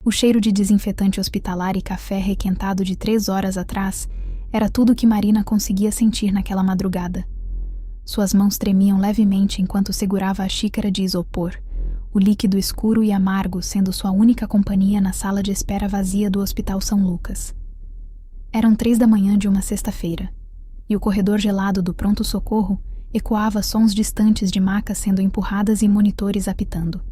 O cheiro de desinfetante hospitalar e café requentado de 3 horas atrás era tudo que Marina conseguia sentir naquela madrugada. Suas mãos tremiam levemente enquanto segurava a xícara de isopor, o líquido escuro e amargo sendo sua única companhia na sala de espera vazia do Hospital São Lucas. Eram 3 da manhã de uma sexta-feira, e o corredor gelado do pronto-socorro ecoava sons distantes de macas sendo empurradas e monitores apitando.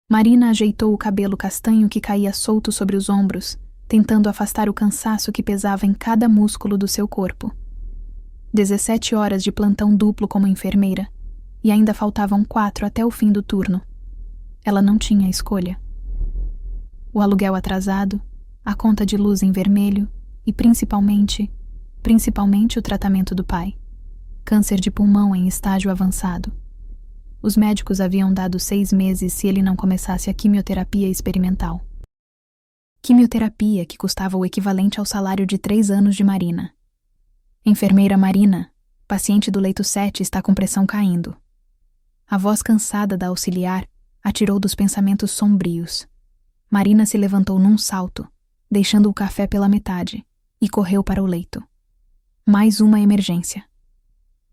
Marina ajeitou o cabelo castanho que caía solto sobre os ombros, tentando afastar o cansaço que pesava em cada músculo do seu corpo. 17 horas de plantão duplo como enfermeira, e ainda faltavam 4 até o fim do turno. Ela não tinha escolha. O aluguel atrasado, a conta de luz em vermelho e principalmente o tratamento do pai. Câncer de pulmão em estágio avançado. Os médicos haviam dado 6 meses se ele não começasse a quimioterapia experimental. Quimioterapia que custava o equivalente ao salário de 3 anos de Marina. Enfermeira Marina, paciente do leito 7 está com pressão caindo. A voz cansada da auxiliar atirou dos pensamentos sombrios. Marina se levantou num salto, deixando o café pela metade, e correu para o leito. Mais uma emergência.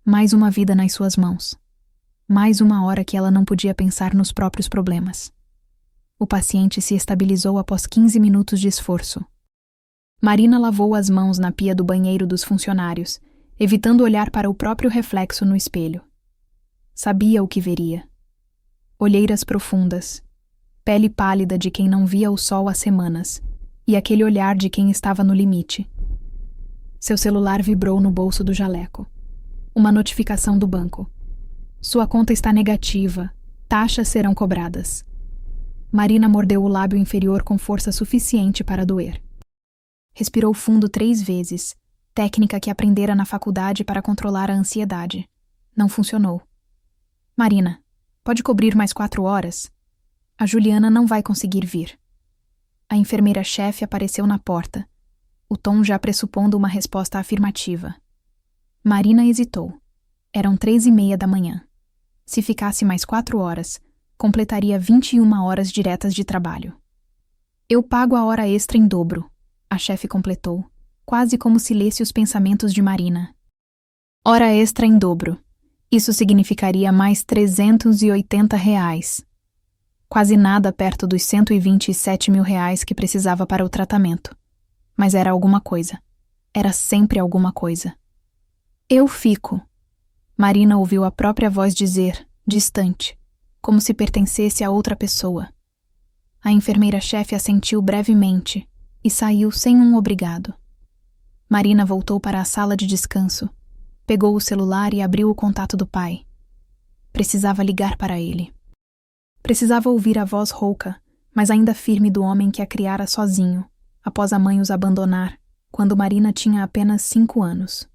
Mais uma vida nas suas mãos. Mais uma hora que ela não podia pensar nos próprios problemas. O paciente se estabilizou após 15 minutos de esforço. Marina lavou as mãos na pia do banheiro dos funcionários, evitando olhar para o próprio reflexo no espelho. Sabia o que veria. Olheiras profundas, pele pálida de quem não via o sol há semanas, e aquele olhar de quem estava no limite. Seu celular vibrou no bolso do jaleco. Uma notificação do banco. Sua conta está negativa. Taxas serão cobradas. Marina mordeu o lábio inferior com força suficiente para doer. Respirou fundo 3 vezes, técnica que aprendera na faculdade para controlar a ansiedade. Não funcionou. Marina, pode cobrir mais 4 horas? A Juliana não vai conseguir vir. A enfermeira-chefe apareceu na porta, o tom já pressupondo uma resposta afirmativa. Marina hesitou. Eram 3:30 da manhã. Se ficasse mais 4 horas, completaria 21 horas diretas de trabalho. Eu pago a hora extra em dobro, a chefe completou, quase como se lesse os pensamentos de Marina. Hora extra em dobro. Isso significaria mais R$380. Quase nada perto dos R$127 mil que precisava para o tratamento. Mas era alguma coisa. Era sempre alguma coisa. Eu fico. Marina ouviu a própria voz dizer, distante, como se pertencesse a outra pessoa. A enfermeira-chefe assentiu brevemente e saiu sem um obrigado. Marina voltou para a sala de descanso, pegou o celular e abriu o contato do pai. Precisava ligar para ele. Precisava ouvir a voz rouca, mas ainda firme do homem que a criara sozinho, após a mãe os abandonar, quando Marina tinha apenas 5 anos.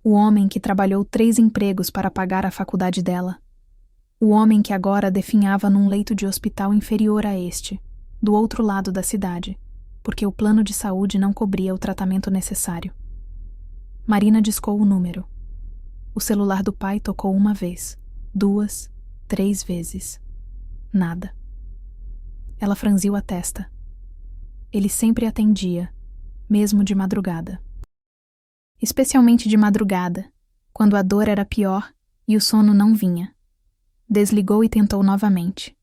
O homem que trabalhou 3 empregos para pagar a faculdade dela. O homem que agora definhava num leito de hospital inferior a este, do outro lado da cidade, porque o plano de saúde não cobria o tratamento necessário. Marina discou o número. O celular do pai tocou 1 vez, 2, 3 vezes. Nada. Ela franziu a testa. Ele sempre atendia, mesmo de madrugada. Especialmente de madrugada, quando a dor era pior e o sono não vinha. Desligou e tentou novamente.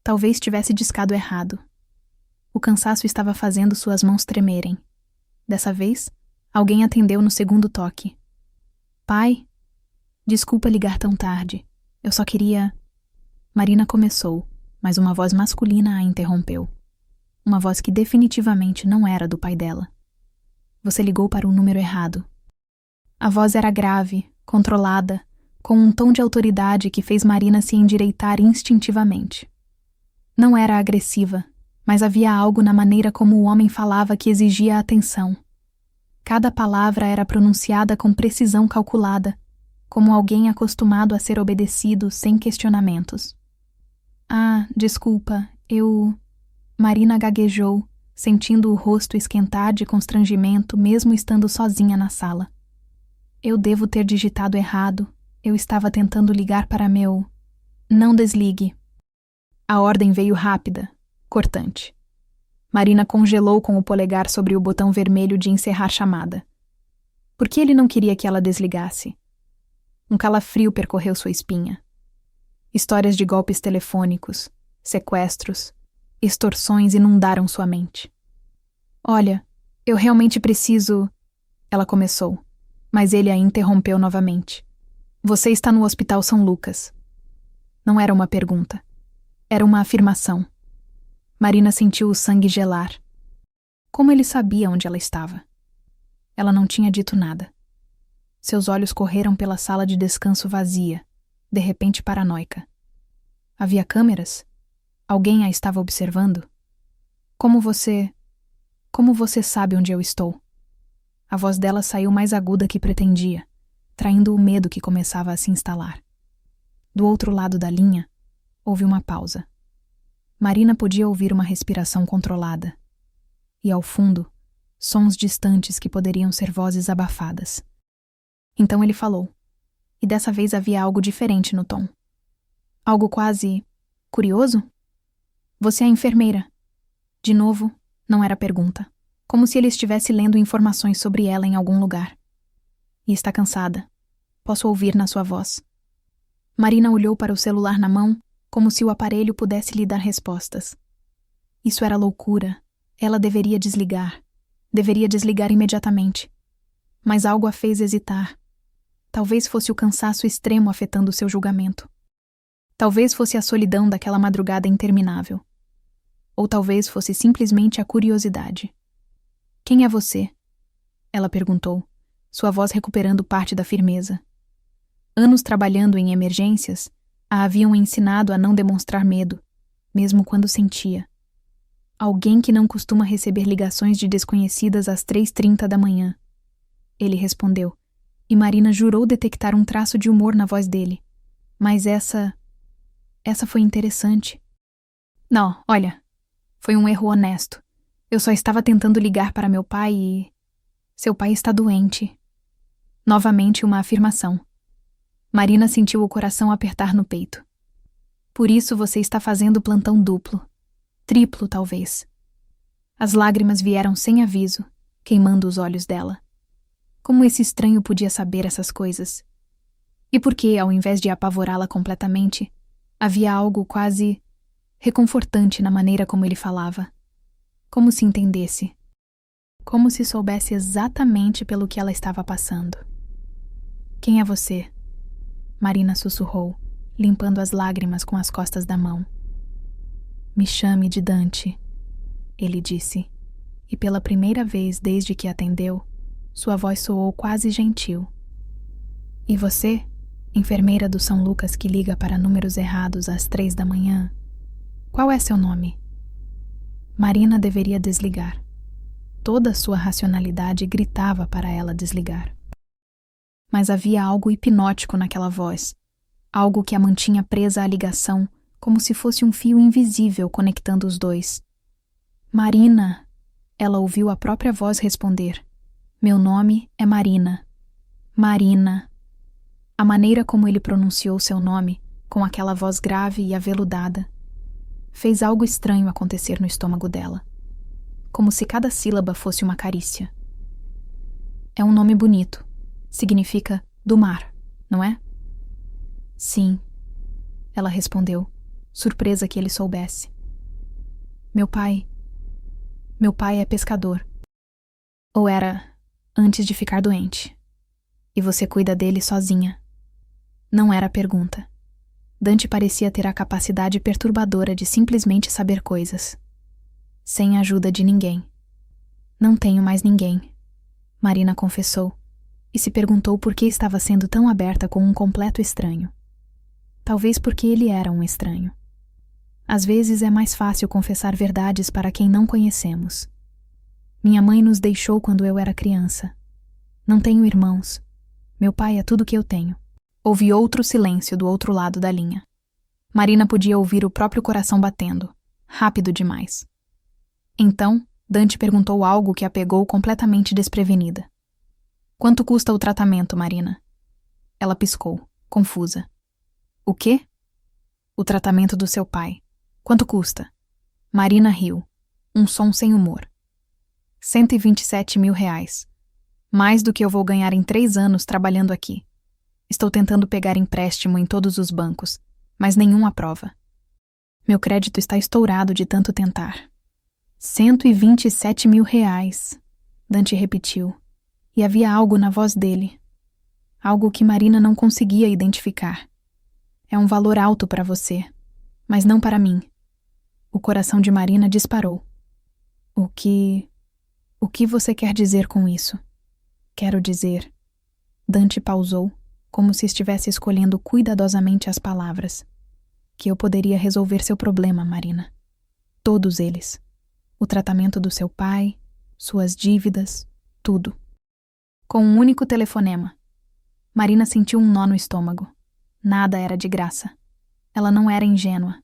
Talvez tivesse discado errado. O cansaço estava fazendo suas mãos tremerem. Dessa vez, alguém atendeu no segundo toque. Pai? Desculpa ligar tão tarde. Eu só queria... Marina começou, mas uma voz masculina a interrompeu. Uma voz que definitivamente não era do pai dela. Você ligou para um número errado. A voz era grave, controlada, com um tom de autoridade que fez Marina se endireitar instintivamente. Não era agressiva, mas havia algo na maneira como o homem falava que exigia atenção. Cada palavra era pronunciada com precisão calculada, como alguém acostumado a ser obedecido sem questionamentos. Ah, desculpa, Marina gaguejou, sentindo o rosto esquentar de constrangimento mesmo estando sozinha na sala. Eu devo ter digitado errado. Eu estava tentando ligar para meu... Não desligue. A ordem veio rápida, cortante. Marina congelou com o polegar sobre o botão vermelho de encerrar chamada. Por que ele não queria que ela desligasse? Um calafrio percorreu sua espinha. Histórias de golpes telefônicos, sequestros, extorsões inundaram sua mente. Olha, eu realmente preciso... Ela começou, mas ele a interrompeu novamente. Você está no Hospital São Lucas. Não era uma pergunta. Era uma afirmação. Marina sentiu o sangue gelar. Como ele sabia onde ela estava? Ela não tinha dito nada. Seus olhos correram pela sala de descanso vazia, de repente paranoica. Havia câmeras? Alguém a estava observando? Como você sabe onde eu estou? A voz dela saiu mais aguda que pretendia, traindo o medo que começava a se instalar. Do outro lado da linha, houve uma pausa. Marina podia ouvir uma respiração controlada. E ao fundo, sons distantes que poderiam ser vozes abafadas. Então ele falou, e dessa vez havia algo diferente no tom. Algo quase curioso? Você é a enfermeira. De novo, não era pergunta. Como se ele estivesse lendo informações sobre ela em algum lugar. E está cansada. Posso ouvir na sua voz. Marina olhou para o celular na mão, como se o aparelho pudesse lhe dar respostas. Isso era loucura. Ela deveria desligar. Deveria desligar imediatamente. Mas algo a fez hesitar. Talvez fosse o cansaço extremo afetando seu julgamento. Talvez fosse a solidão daquela madrugada interminável. Ou talvez fosse simplesmente a curiosidade. Quem é você? Ela perguntou, sua voz recuperando parte da firmeza. Anos trabalhando em emergências a haviam ensinado a não demonstrar medo, mesmo quando sentia. Alguém que não costuma receber ligações de desconhecidas às 3h30 da manhã. Ele respondeu, e Marina jurou detectar um traço de humor na voz dele. Mas essa foi interessante. Não, olha, foi um erro honesto. Eu só estava tentando ligar para meu pai e... Seu pai está doente. Novamente uma afirmação. Marina sentiu o coração apertar no peito. Por isso você está fazendo plantão duplo. Triplo, talvez. As lágrimas vieram sem aviso, queimando os olhos dela. Como esse estranho podia saber essas coisas? E por que, ao invés de apavorá-la completamente, havia algo quase reconfortante na maneira como ele falava? Como se entendesse. Como se soubesse exatamente pelo que ela estava passando. Quem é você? Marina sussurrou, limpando as lágrimas com as costas da mão. Me chame de Dante, ele disse, e pela primeira vez desde que atendeu, sua voz soou quase gentil. E você, enfermeira do São Lucas que liga para números errados às 3 da manhã, qual é seu nome? Marina deveria desligar. Toda sua racionalidade gritava para ela desligar. Mas havia algo hipnótico naquela voz, algo que a mantinha presa à ligação, como se fosse um fio invisível conectando os dois. Marina, ela ouviu a própria voz responder. Meu nome é Marina. Marina. A maneira como ele pronunciou seu nome, com aquela voz grave e aveludada, fez algo estranho acontecer no estômago dela, como se cada sílaba fosse uma carícia. É um nome bonito. Significa do mar, não é? Sim, ela respondeu, surpresa que ele soubesse. Meu pai é pescador. Ou era, antes de ficar doente. E você cuida dele sozinha. Não era pergunta. Dante parecia ter a capacidade perturbadora de simplesmente saber coisas. Sem a ajuda de ninguém. Não tenho mais ninguém, Marina confessou, e se perguntou por que estava sendo tão aberta com um completo estranho. Talvez porque ele era um estranho. Às vezes é mais fácil confessar verdades para quem não conhecemos. Minha mãe nos deixou quando eu era criança. Não tenho irmãos. Meu pai é tudo que eu tenho. Houve outro silêncio do outro lado da linha. Marina podia ouvir o próprio coração batendo, rápido demais. Então, Dante perguntou algo que a pegou completamente desprevenida. Quanto custa o tratamento, Marina? Ela piscou, confusa. O quê? O tratamento do seu pai. Quanto custa? Marina riu. um som sem humor. 127 mil reais. Mais do que eu vou ganhar em 3 anos trabalhando aqui. Estou tentando pegar empréstimo em todos os bancos, mas nenhum aprova. Meu crédito está estourado de tanto tentar. 127 mil reais, Dante repetiu, e havia algo na voz dele. Algo que Marina não conseguia identificar. É um valor alto para você, mas não para mim. O coração de Marina disparou. O que você quer dizer com isso? Quero dizer. Dante pausou, como se estivesse escolhendo cuidadosamente as palavras. Que eu poderia resolver seu problema, Marina. Todos eles. O tratamento do seu pai, suas dívidas, tudo. Com um único telefonema. Marina sentiu um nó no estômago. Nada era de graça. Ela não era ingênua.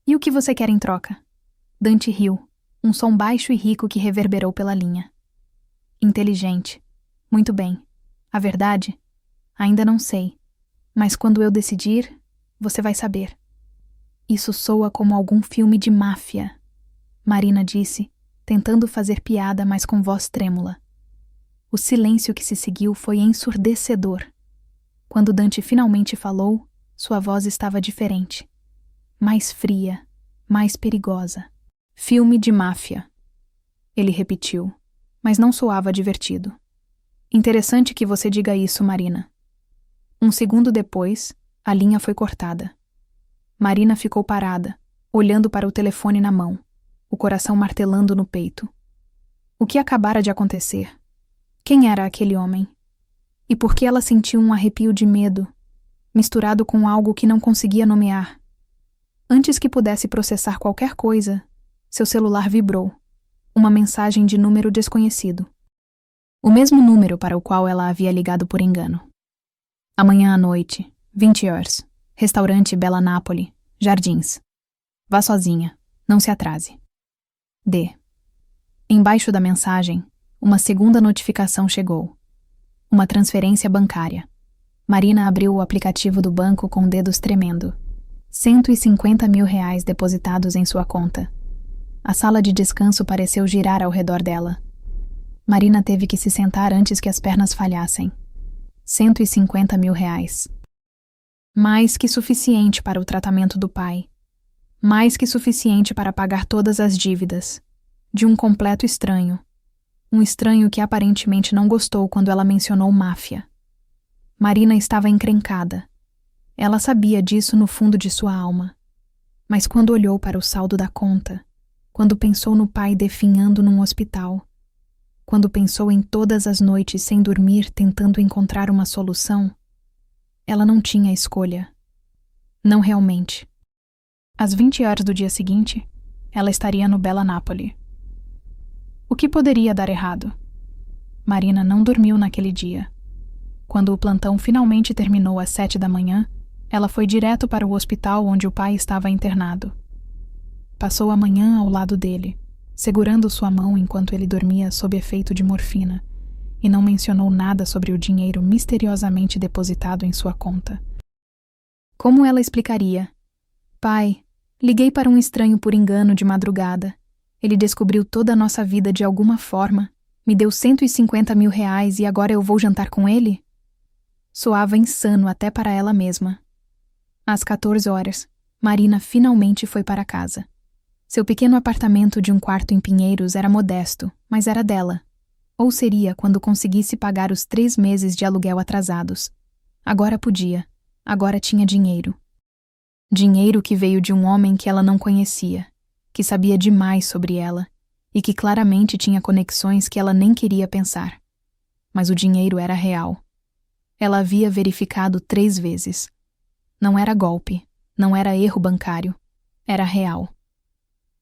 E o que você quer em troca? Dante riu, um som baixo e rico que reverberou pela linha. Inteligente. Muito bem. A verdade? Ainda não sei. Mas quando eu decidir, você vai saber. Isso soa como algum filme de máfia, Marina disse, tentando fazer piada, mas com voz trêmula. O silêncio que se seguiu foi ensurdecedor. Quando Dante finalmente falou, sua voz estava diferente. Mais fria, mais perigosa. Filme de máfia. Ele repetiu, mas não soava divertido. Interessante que você diga isso, Marina. Um segundo depois, a linha foi cortada. Marina ficou parada, olhando para o telefone na mão, o coração martelando no peito. O que acabara de acontecer? Quem era aquele homem? E por que ela sentiu um arrepio de medo, misturado com algo que não conseguia nomear? Antes que pudesse processar qualquer coisa, seu celular vibrou. Uma mensagem de número desconhecido. O mesmo número para o qual ela havia ligado por engano. Amanhã à noite, 20 horas. Restaurante Bela Napoli, Jardins. Vá sozinha, não se atrase. D. Embaixo da mensagem, uma segunda notificação chegou. Uma transferência bancária. Marina abriu o aplicativo do banco com dedos tremendo. 150 mil reais depositados em sua conta. A sala de descanso pareceu girar ao redor dela. Marina teve que se sentar antes que as pernas falhassem. 150 mil reais. Mais que suficiente para o tratamento do pai. Mais que suficiente para pagar todas as dívidas. De um completo estranho. Um estranho que aparentemente não gostou quando ela mencionou máfia. Marina estava encrencada. Ela sabia disso no fundo de sua alma. Mas quando olhou para o saldo da conta, quando pensou no pai definhando num hospital, quando pensou em todas as noites sem dormir tentando encontrar uma solução, ela não tinha escolha. Não realmente. Às 20 horas do dia seguinte, ela estaria no Bela Napoli. O que poderia dar errado? Marina não dormiu naquele dia. Quando o plantão finalmente terminou às 7 da manhã, ela foi direto para o hospital onde o pai estava internado. Passou a manhã ao lado dele, segurando sua mão enquanto ele dormia sob efeito de morfina, e não mencionou nada sobre o dinheiro misteriosamente depositado em sua conta. Como ela explicaria? Pai, liguei para um estranho por engano de madrugada. Ele descobriu toda a nossa vida de alguma forma, me deu 150 mil reais e agora eu vou jantar com ele? Soava insano até para ela mesma. Às 14 horas, Marina finalmente foi para casa. Seu pequeno apartamento de um quarto em Pinheiros era modesto, mas era dela. Ou seria quando conseguisse pagar os 3 meses de aluguel atrasados. Agora podia. Agora tinha dinheiro. Dinheiro que veio de um homem que ela não conhecia, que sabia demais sobre ela e que claramente tinha conexões que ela nem queria pensar. Mas o dinheiro era real. Ela havia verificado 3 vezes. Não era golpe, não era erro bancário, era real.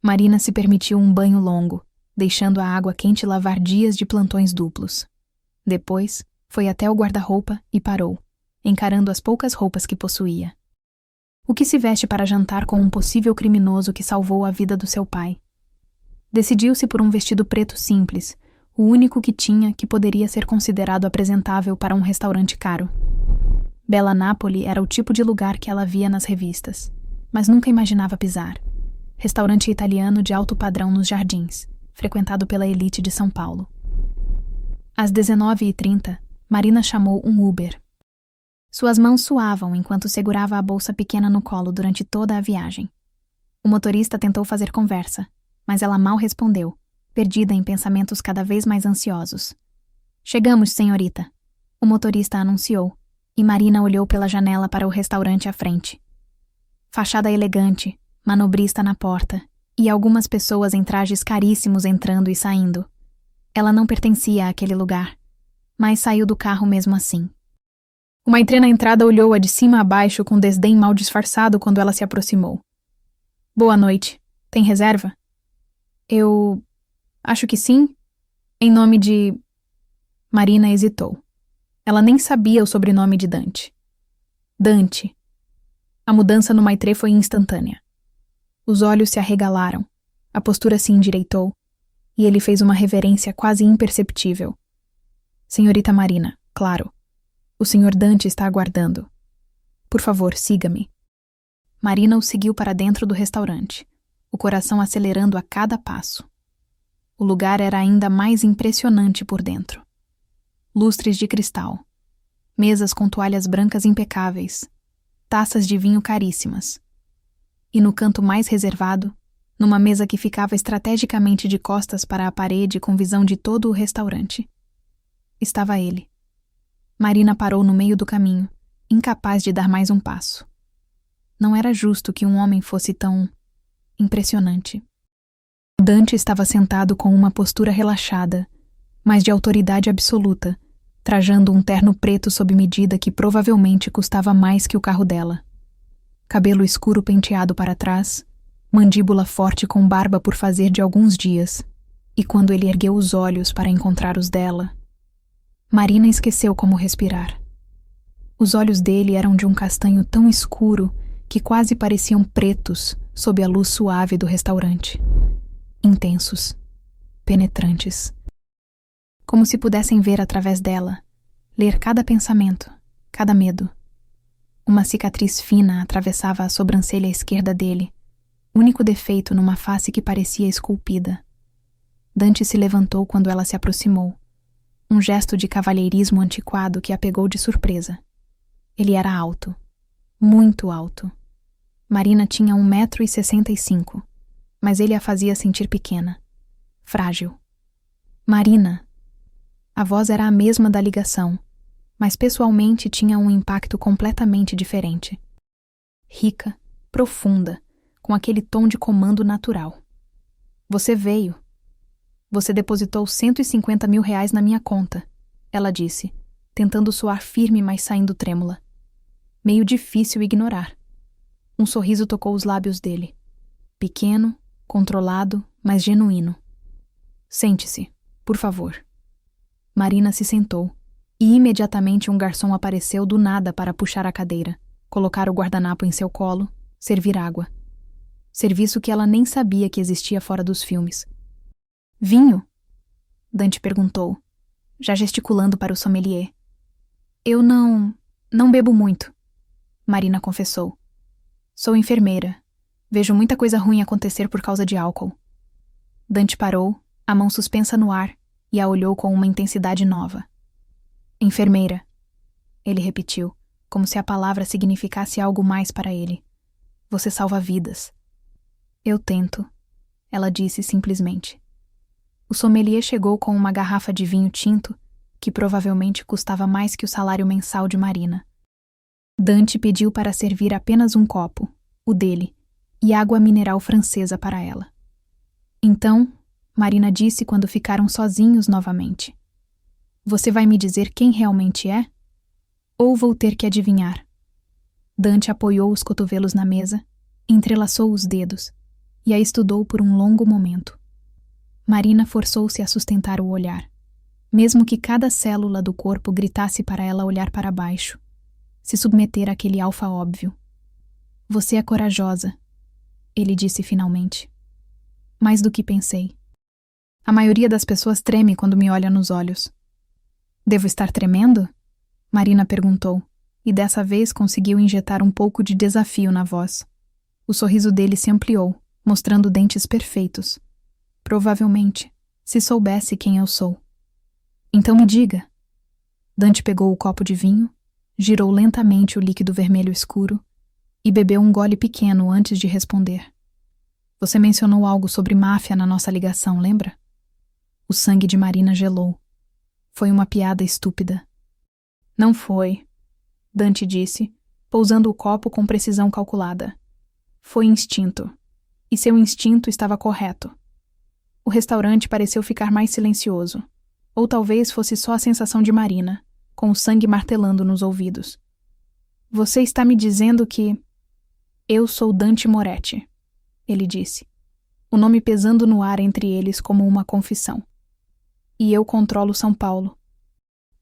Marina se permitiu um banho longo, deixando a água quente lavar dias de plantões duplos. Depois, foi até o guarda-roupa e parou, encarando as poucas roupas que possuía. O que se veste para jantar com um possível criminoso que salvou a vida do seu pai? Decidiu-se por um vestido preto simples, o único que tinha que poderia ser considerado apresentável para um restaurante caro. Bela Napoli era o tipo de lugar que ela via nas revistas, mas nunca imaginava pisar. restaurante italiano de alto padrão nos Jardins, frequentado pela elite de São Paulo. Às 19h30, Marina chamou um Uber. Suas mãos suavam enquanto segurava a bolsa pequena no colo durante toda a viagem. O motorista tentou fazer conversa, mas ela mal respondeu, perdida em pensamentos cada vez mais ansiosos. "Chegamos, senhorita", o motorista anunciou, e Marina olhou pela janela para o restaurante à frente. Fachada elegante, manobrista na porta, e algumas pessoas em trajes caríssimos entrando e saindo. Ela não pertencia àquele lugar, mas saiu do carro mesmo assim. O maitre na entrada olhou-a de cima a baixo com desdém mal disfarçado quando ela se aproximou. "Boa noite. Tem reserva?" "Eu... acho que sim. Em nome de..." Marina hesitou. Ela nem sabia o sobrenome de Dante. Dante. A mudança no maitre foi instantânea. Os olhos se arregalaram, a postura se endireitou, e ele fez uma reverência quase imperceptível. "Senhorita Marina, claro. O senhor Dante está aguardando. Por favor, siga-me." Marina o seguiu para dentro do restaurante, o coração acelerando a cada passo. O lugar era ainda mais impressionante por dentro. Lustres de cristal, mesas com toalhas brancas impecáveis, taças de vinho caríssimas. E no canto mais reservado, numa mesa que ficava estrategicamente de costas para a parede com visão de todo o restaurante, estava ele. Marina parou no meio do caminho, incapaz de dar mais um passo. Não era justo que um homem fosse tão impressionante. Dante estava sentado com uma postura relaxada, mas de autoridade absoluta, trajando um terno preto sob medida que provavelmente custava mais que o carro dela. Cabelo escuro penteado para trás, mandíbula forte com barba por fazer de alguns dias, e quando ele ergueu os olhos para encontrar os dela, Marina esqueceu como respirar. Os olhos dele eram de um castanho tão escuro que quase pareciam pretos sob a luz suave do restaurante. Intensos, penetrantes. Como se pudessem ver através dela, ler cada pensamento, cada medo. Uma cicatriz fina atravessava a sobrancelha esquerda dele, único defeito numa face que parecia esculpida. Dante se levantou quando ela se aproximou, um gesto de cavalheirismo antiquado que a pegou de surpresa. Ele era alto, muito alto. Marina tinha 1,65 m, mas ele a fazia sentir pequena, frágil. "Marina." A voz era a mesma da ligação, mas pessoalmente tinha um impacto completamente diferente. Rica, profunda, com aquele tom de comando natural. "Você veio. Você depositou R$150 mil na minha conta", ela disse, tentando soar firme, mas saindo trêmula. Meio difícil ignorar. Um sorriso tocou os lábios dele. Pequeno, controlado, mas genuíno. "Sente-se, por favor." Marina se sentou, e imediatamente um garçom apareceu do nada para puxar a cadeira, colocar o guardanapo em seu colo, servir água. Serviço que ela nem sabia que existia fora dos filmes. "Vinho?" Dante perguntou, já gesticulando para o sommelier. "Eu não bebo muito", Marina confessou. "Sou enfermeira. Vejo muita coisa ruim acontecer por causa de álcool." Dante parou, a mão suspensa no ar, e a olhou com uma intensidade nova. "Enfermeira", ele repetiu, como se a palavra significasse algo mais para ele. "Você salva vidas." "Eu tento", ela disse simplesmente. O sommelier chegou com uma garrafa de vinho tinto, que provavelmente custava mais que o salário mensal de Marina. Dante pediu para servir apenas um copo, o dele, e água mineral francesa para ela. Então, Marina disse quando ficaram sozinhos novamente: "Você vai me dizer quem realmente é? Ou vou ter que adivinhar?" Dante apoiou os cotovelos na mesa, entrelaçou os dedos, e a estudou por um longo momento. Marina forçou-se a sustentar o olhar, mesmo que cada célula do corpo gritasse para ela olhar para baixo, se submeter àquele alfa óbvio. "Você é corajosa", ele disse finalmente. "Mais do que pensei. A maioria das pessoas treme quando me olha nos olhos." "Devo estar tremendo?" Marina perguntou, e dessa vez conseguiu injetar um pouco de desafio na voz. O sorriso dele se ampliou, mostrando dentes perfeitos. Provavelmente, se soubesse quem eu sou. Então me diga. Dante pegou o copo de vinho, girou lentamente o líquido vermelho escuro e bebeu um gole pequeno antes de responder. Você mencionou algo sobre máfia na nossa ligação, lembra? O sangue de Marina gelou. Foi uma piada estúpida. Não foi, Dante disse, pousando o copo com precisão calculada. Foi instinto. E seu instinto estava correto. O restaurante pareceu ficar mais silencioso. Ou talvez fosse só a sensação de Marina, com o sangue martelando nos ouvidos. Você está me dizendo que... Eu sou Dante Moretti, ele disse, o nome pesando no ar entre eles como uma confissão. E eu controlo São Paulo.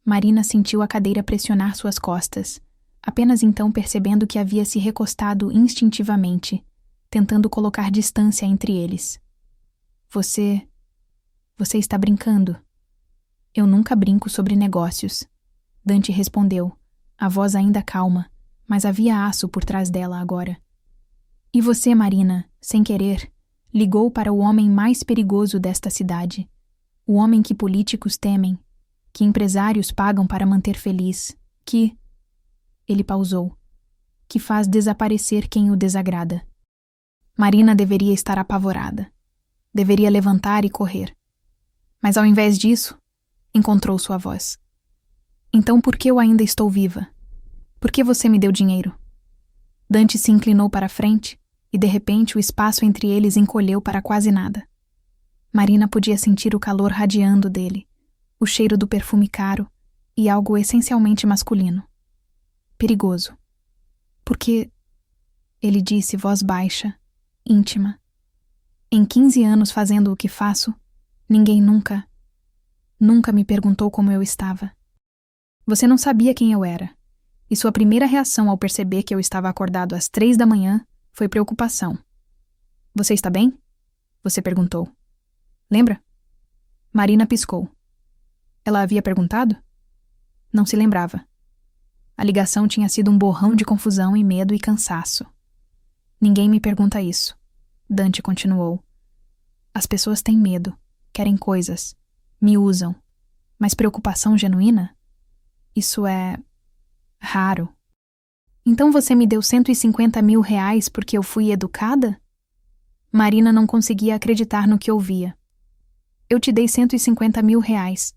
Marina sentiu a cadeira pressionar suas costas, apenas então percebendo que havia se recostado instintivamente, tentando colocar distância entre eles. Você está brincando. Eu nunca brinco sobre negócios. Dante respondeu, a voz ainda calma, mas havia aço por trás dela agora. E você, Marina, sem querer, ligou para o homem mais perigoso desta cidade. O homem que políticos temem, que empresários pagam para manter feliz, que... Ele pausou. Que faz desaparecer quem o desagrada. Marina deveria estar apavorada. Deveria levantar e correr. Mas ao invés disso, encontrou sua voz. Então por que eu ainda estou viva? Por que você me deu dinheiro? Dante se inclinou para a frente e de repente o espaço entre eles encolheu para quase nada. Marina podia sentir o calor radiando dele, o cheiro do perfume caro e algo essencialmente masculino. Perigoso. Porque, ele disse, voz baixa, íntima, em 15 anos fazendo o que faço, ninguém nunca me perguntou como eu estava. Você não sabia quem eu era, e sua primeira reação ao perceber que eu estava acordado às 3 da manhã foi preocupação. Você está bem? Você perguntou. Lembra? Marina piscou. Ela havia perguntado? Não se lembrava. A ligação tinha sido um borrão de confusão e medo e cansaço. Ninguém me pergunta isso. Dante continuou. As pessoas têm medo, querem coisas, me usam. Mas preocupação genuína? Isso é... raro. Então você me deu 150 mil reais porque eu fui educada? Marina não conseguia acreditar no que ouvia. Eu te dei 150 mil reais,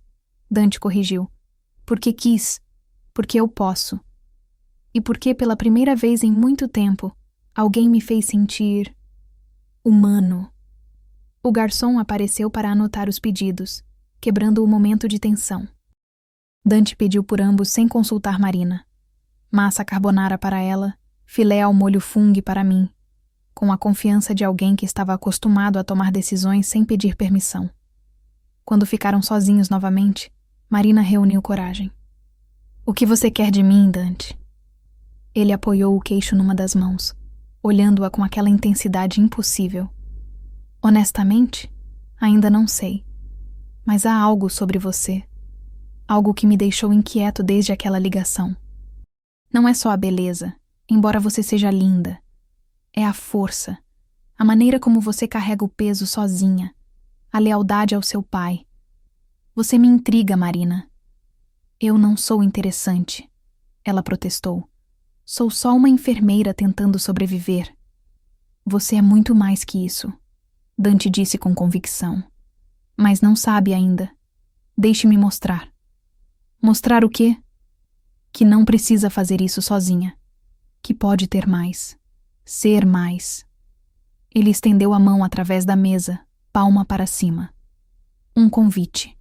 Dante corrigiu. Porque quis, porque eu posso. E porque pela primeira vez em muito tempo, alguém me fez sentir... humano. O garçom apareceu para anotar os pedidos, quebrando o momento de tensão. Dante pediu por ambos sem consultar Marina. Massa carbonara para ela, filé ao molho fungo para mim, com a confiança de alguém que estava acostumado a tomar decisões sem pedir permissão. Quando ficaram sozinhos novamente, Marina reuniu coragem. O que você quer de mim, Dante? Ele apoiou o queixo numa das mãos, olhando-a com aquela intensidade impossível. Honestamente, ainda não sei. Mas há algo sobre você. Algo que me deixou inquieto desde aquela ligação. Não é só a beleza, embora você seja linda. É a força, a maneira como você carrega o peso sozinha, a lealdade ao seu pai. Você me intriga, Marina. Eu não sou interessante, ela protestou. Sou só uma enfermeira tentando sobreviver. Você é muito mais que isso, Dante disse com convicção. Mas não sabe ainda. Deixe-me mostrar. Mostrar o quê? Que não precisa fazer isso sozinha. Que pode ter mais. Ser mais. Ele estendeu a mão através da mesa, palma para cima. Um convite.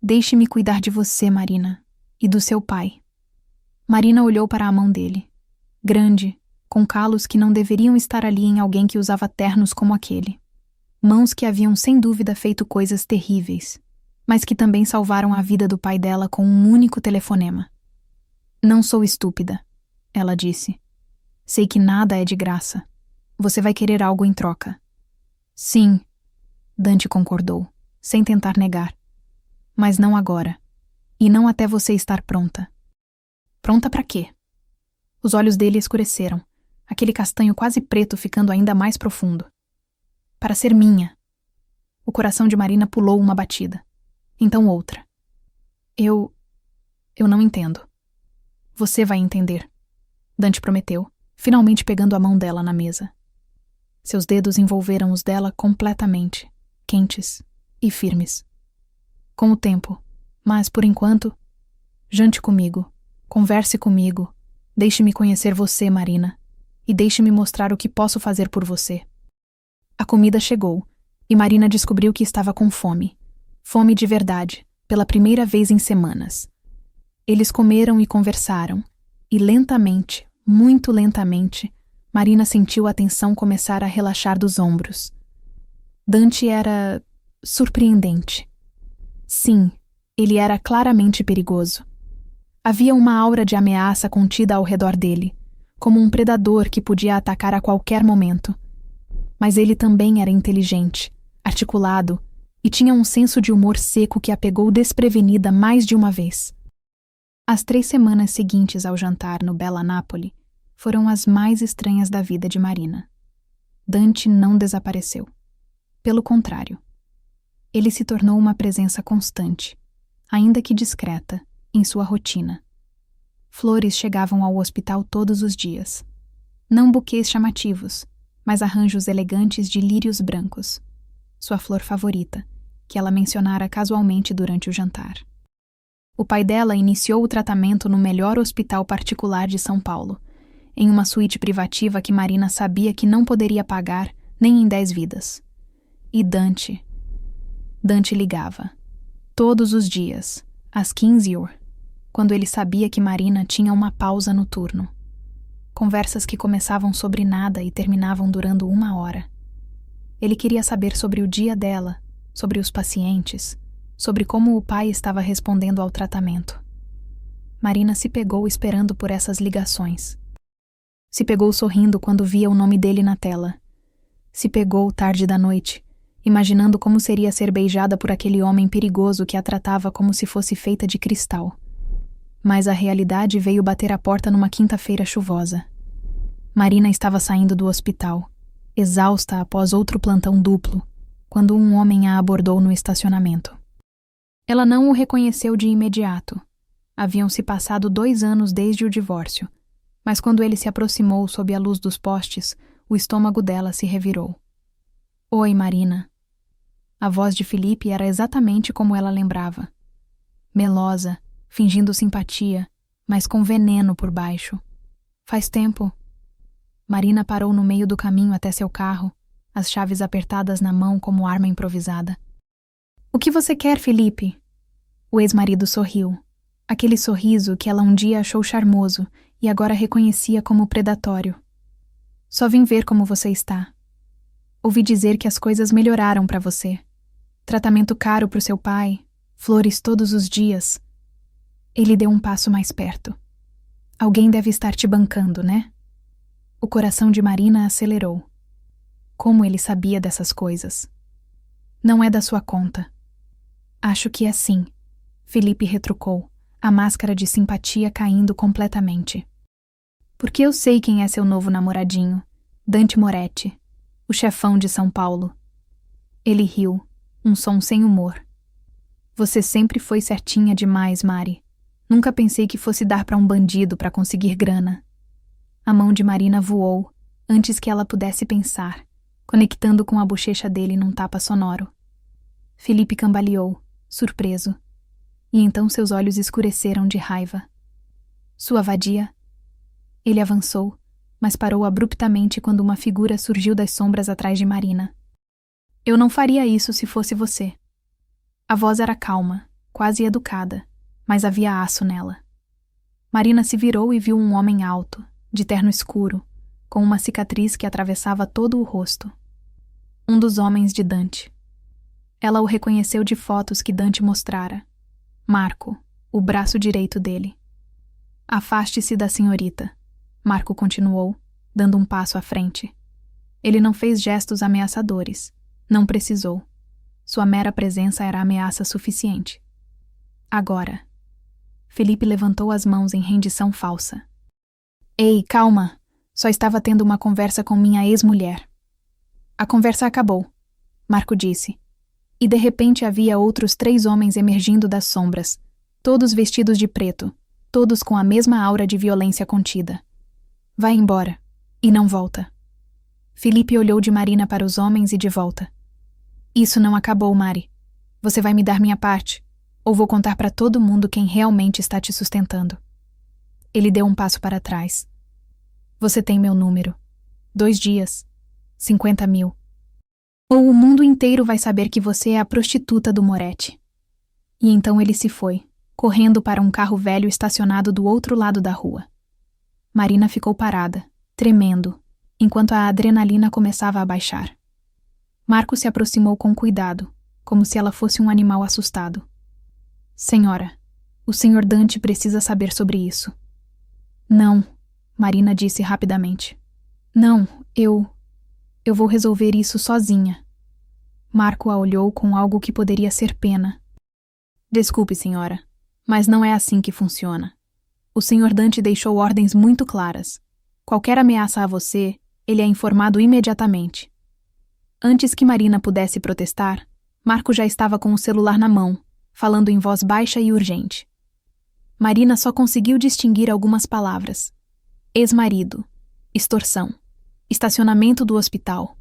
Deixe-me cuidar de você, Marina, e do seu pai. Marina olhou para a mão dele. Grande, com calos que não deveriam estar ali em alguém que usava ternos como aquele. Mãos que haviam sem dúvida feito coisas terríveis, mas que também salvaram a vida do pai dela com um único telefonema. Não sou estúpida, ela disse. Sei que nada é de graça. Você vai querer algo em troca. Sim, Dante concordou, sem tentar negar. Mas não agora. E não até você estar pronta. Pronta para quê? Os olhos dele escureceram, aquele castanho quase preto ficando ainda mais profundo. para ser minha. O coração de Marina pulou uma batida. Então outra. Eu não entendo. Você vai entender, Dante prometeu, finalmente pegando a mão dela na mesa. Seus dedos envolveram os dela completamente, quentes e firmes. Com o tempo, mas por enquanto, jante comigo, converse comigo, deixe-me conhecer você, Marina, e deixe-me mostrar o que posso fazer por você. A comida chegou, e Marina descobriu que estava com fome. Fome de verdade, pela primeira vez em semanas. Eles comeram e conversaram, e lentamente, muito lentamente, Marina sentiu a tensão começar a relaxar dos ombros. Dante era surpreendente. Sim, ele era claramente perigoso. Havia uma aura de ameaça contida ao redor dele, como um predador que podia atacar a qualquer momento. Mas ele também era inteligente, articulado, e tinha um senso de humor seco que a pegou desprevenida mais de uma vez. As 3 semanas seguintes ao jantar no Bella Napoli foram as mais estranhas da vida de Marina. Dante não desapareceu. Pelo contrário, ele se tornou uma presença constante, ainda que discreta, em sua rotina. Flores chegavam ao hospital todos os dias. Não buquês chamativos, mas arranjos elegantes de lírios brancos, sua flor favorita, que ela mencionara casualmente durante o jantar. O pai dela iniciou o tratamento no melhor hospital particular de São Paulo, em uma suíte privativa que Marina sabia que não poderia pagar nem em 10 vidas. E Dante ligava, todos os dias, às 15h, quando ele sabia que Marina tinha uma pausa no turno. Conversas que começavam sobre nada e terminavam durando 1 hora. Ele queria saber sobre o dia dela, sobre os pacientes, sobre como o pai estava respondendo ao tratamento. Marina se pegou esperando por essas ligações. Se pegou sorrindo quando via o nome dele na tela. Se pegou tarde da noite, imaginando como seria ser beijada por aquele homem perigoso que a tratava como se fosse feita de cristal. Mas a realidade veio bater a porta numa quinta-feira chuvosa. Marina estava saindo do hospital, exausta após outro plantão duplo, quando um homem a abordou no estacionamento. Ela não o reconheceu de imediato. Haviam se passado 2 anos desde o divórcio, mas quando ele se aproximou sob a luz dos postes, o estômago dela se revirou. Oi, Marina. A voz de Felipe era exatamente como ela lembrava. Melosa, fingindo simpatia, mas com veneno por baixo. Faz tempo. Marina parou no meio do caminho até seu carro, as chaves apertadas na mão como arma improvisada. O que você quer, Felipe? O ex-marido sorriu. Aquele sorriso que ela um dia achou charmoso e agora reconhecia como predatório. Só vim ver como você está. Ouvi dizer que as coisas melhoraram para você. Tratamento caro pro seu pai, flores todos os dias. Ele deu um passo mais perto. Alguém deve estar te bancando, né? O coração de Marina acelerou. Como ele sabia dessas coisas? Não é da sua conta. Acho que é sim, Felipe retrucou, a máscara de simpatia caindo completamente. Porque eu sei quem é seu novo namoradinho, Dante Moretti, o chefão de São Paulo. Ele riu, um som sem humor. Você sempre foi certinha demais, Mari. Nunca pensei que fosse dar para um bandido para conseguir grana. A mão de Marina voou, antes que ela pudesse pensar, conectando com a bochecha dele num tapa sonoro. Felipe cambaleou, surpreso, e então seus olhos escureceram de raiva. Sua vadia? Ele avançou, mas parou abruptamente quando uma figura surgiu das sombras atrás de Marina. Eu não faria isso se fosse você. A voz era calma, quase educada, mas havia aço nela. Marina se virou e viu um homem alto, de terno escuro, com uma cicatriz que atravessava todo o rosto. Um dos homens de Dante. Ela o reconheceu de fotos que Dante mostrara. Marco, o braço direito dele. Afaste-se da senhorita, Marco continuou, dando um passo à frente. Ele não fez gestos ameaçadores. Não precisou. Sua mera presença era ameaça suficiente. Agora. Felipe levantou as mãos em rendição falsa. Ei, calma! Só estava tendo uma conversa com minha ex-mulher. A conversa acabou, Marco disse. E de repente havia outros 3 homens emergindo das sombras, todos vestidos de preto, todos com a mesma aura de violência contida. Vai embora. E não volta. Felipe olhou de Marina para os homens e de volta. Isso não acabou, Mari. Você vai me dar minha parte, ou vou contar para todo mundo quem realmente está te sustentando. Ele deu um passo para trás. Você tem meu número. 2 dias. 50 mil. Ou o mundo inteiro vai saber que você é a prostituta do Moretti. E então ele se foi, correndo para um carro velho estacionado do outro lado da rua. Marina ficou parada, tremendo, enquanto a adrenalina começava a baixar. Marco se aproximou com cuidado, como se ela fosse um animal assustado. Senhora, o Sr. Dante precisa saber sobre isso. Não, Marina disse rapidamente. Não, eu vou resolver isso sozinha. Marco a olhou com algo que poderia ser pena. Desculpe, senhora, mas não é assim que funciona. O Sr. Dante deixou ordens muito claras. Qualquer ameaça a você, ele é informado imediatamente. Antes que Marina pudesse protestar, Marco já estava com o celular na mão, falando em voz baixa e urgente. Marina só conseguiu distinguir algumas palavras. Ex-marido, extorsão, estacionamento do hospital.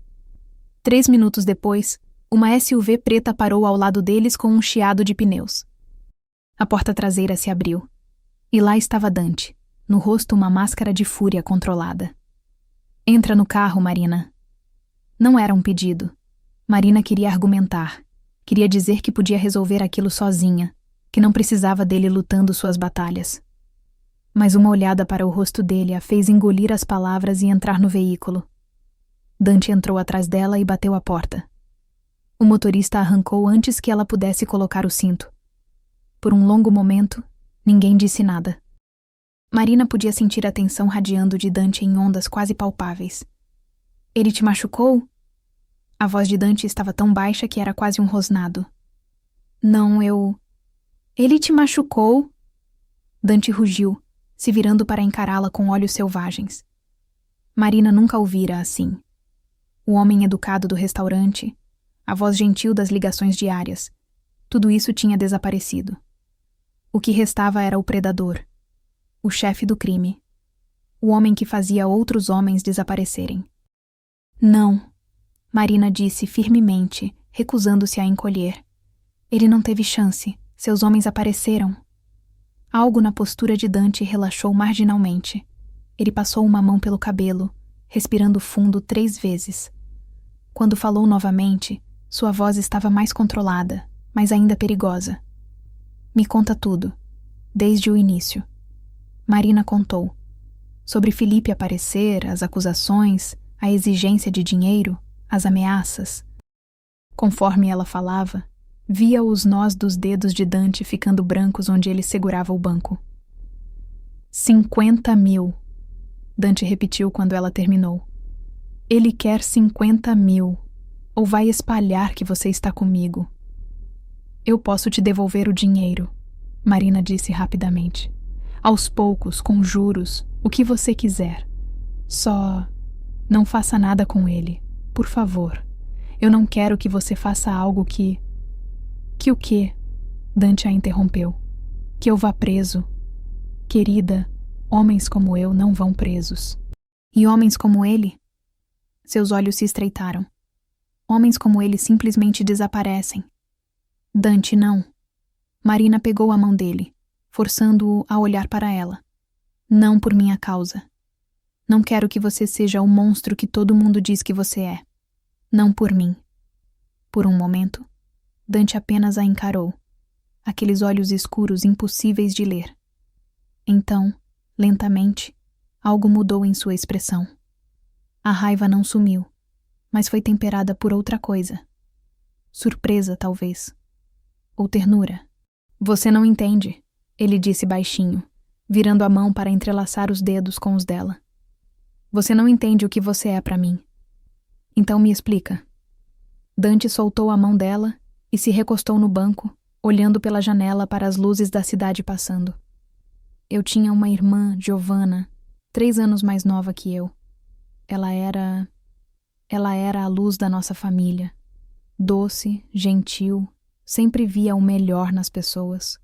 3 minutos depois, uma SUV preta parou ao lado deles com um chiado de pneus. A porta traseira se abriu. E lá estava Dante, no rosto uma máscara de fúria controlada. Entra no carro, Marina. Não era um pedido. Marina queria argumentar. Queria dizer que podia resolver aquilo sozinha, que não precisava dele lutando suas batalhas. Mas uma olhada para o rosto dele a fez engolir as palavras e entrar no veículo. Dante entrou atrás dela e bateu a porta. O motorista arrancou antes que ela pudesse colocar o cinto. Por um longo momento, ninguém disse nada. Marina podia sentir a tensão radiando de Dante em ondas quase palpáveis. Ele te machucou? A voz de Dante estava tão baixa que era quase um rosnado. Não, Ele te machucou? Dante rugiu, se virando para encará-la com olhos selvagens. Marina nunca o vira assim. O homem educado do restaurante, a voz gentil das ligações diárias, tudo isso tinha desaparecido. O que restava era o predador, o chefe do crime, o homem que fazia outros homens desaparecerem. Não, Marina disse firmemente, recusando-se a encolher. Ele não teve chance, seus homens apareceram. Algo na postura de Dante relaxou marginalmente. Ele passou uma mão pelo cabelo, respirando fundo 3 vezes. Quando falou novamente, sua voz estava mais controlada, mas ainda perigosa. Me conta tudo, desde o início. Marina contou. Sobre Felipe aparecer, as acusações, a exigência de dinheiro, as ameaças. Conforme ela falava, via os nós dos dedos de Dante ficando brancos onde ele segurava o banco. 50 mil, Dante repetiu quando ela terminou. Ele quer 50 mil, ou vai espalhar que você está comigo. Eu posso te devolver o dinheiro, Marina disse rapidamente. Aos poucos, com juros, o que você quiser. Só não faça nada com ele, por favor. Eu não quero que você faça algo que... Que o quê? Dante a interrompeu. Que eu vá preso. Querida, homens como eu não vão presos. E homens como ele? Seus olhos se estreitaram. Homens como ele simplesmente desaparecem. Dante, não. Marina pegou a mão dele, forçando-o a olhar para ela. Não por minha causa. Não quero que você seja o monstro que todo mundo diz que você é. Não por mim. Por um momento, Dante apenas a encarou, aqueles olhos escuros impossíveis de ler. Então, lentamente, algo mudou em sua expressão. A raiva não sumiu, mas foi temperada por outra coisa. Surpresa, talvez. Ou ternura. Você não entende, ele disse baixinho, virando a mão para entrelaçar os dedos com os dela. Você não entende o que você é para mim. Então me explica. Dante soltou a mão dela e se recostou no banco, olhando pela janela para as luzes da cidade passando. Eu tinha uma irmã, Giovanna, 3 anos mais nova que eu. Ela era... Ela era a luz da nossa família. Doce, gentil, sempre via o melhor nas pessoas.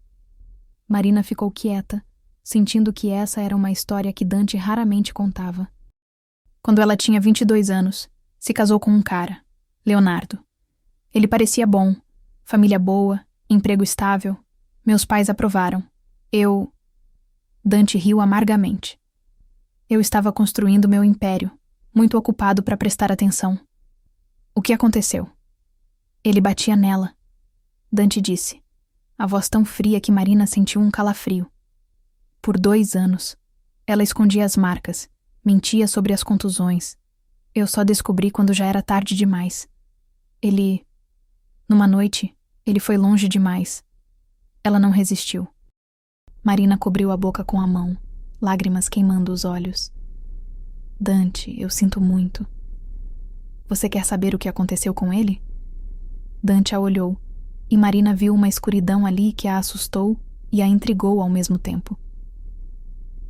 Marina ficou quieta, sentindo que essa era uma história que Dante raramente contava. Quando ela tinha 22 anos, se casou com um cara, Leonardo. Ele parecia bom, família boa, emprego estável. Meus pais aprovaram. Dante riu amargamente. Eu estava construindo meu império, muito ocupado para prestar atenção. O que aconteceu? Ele batia nela. Dante disse, a voz tão fria que Marina sentiu um calafrio. Por 2 anos, ela escondia as marcas, mentia sobre as contusões. Eu só descobri quando já era tarde demais. Numa noite, ele foi longe demais. Ela não resistiu. Marina cobriu a boca com a mão, lágrimas queimando os olhos. Dante, eu sinto muito. Você quer saber o que aconteceu com ele? Dante a olhou, e Marina viu uma escuridão ali que a assustou e a intrigou ao mesmo tempo.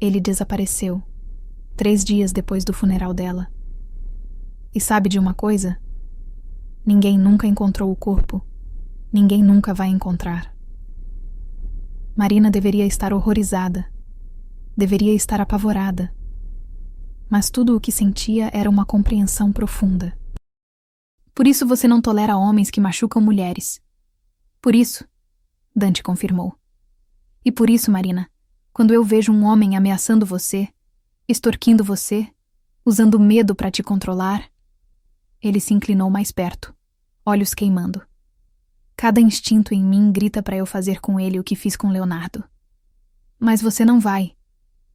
Ele desapareceu, 3 dias depois do funeral dela. E sabe de uma coisa? Ninguém nunca encontrou o corpo. Ninguém nunca vai encontrar. Marina deveria estar horrorizada. Deveria estar apavorada. Mas tudo o que sentia era uma compreensão profunda. Por isso você não tolera homens que machucam mulheres. Por isso, Dante confirmou. E por isso, Marina, quando eu vejo um homem ameaçando você, extorquindo você, usando medo para te controlar... Ele se inclinou mais perto, olhos queimando. Cada instinto em mim grita para eu fazer com ele o que fiz com Leonardo. Mas você não vai,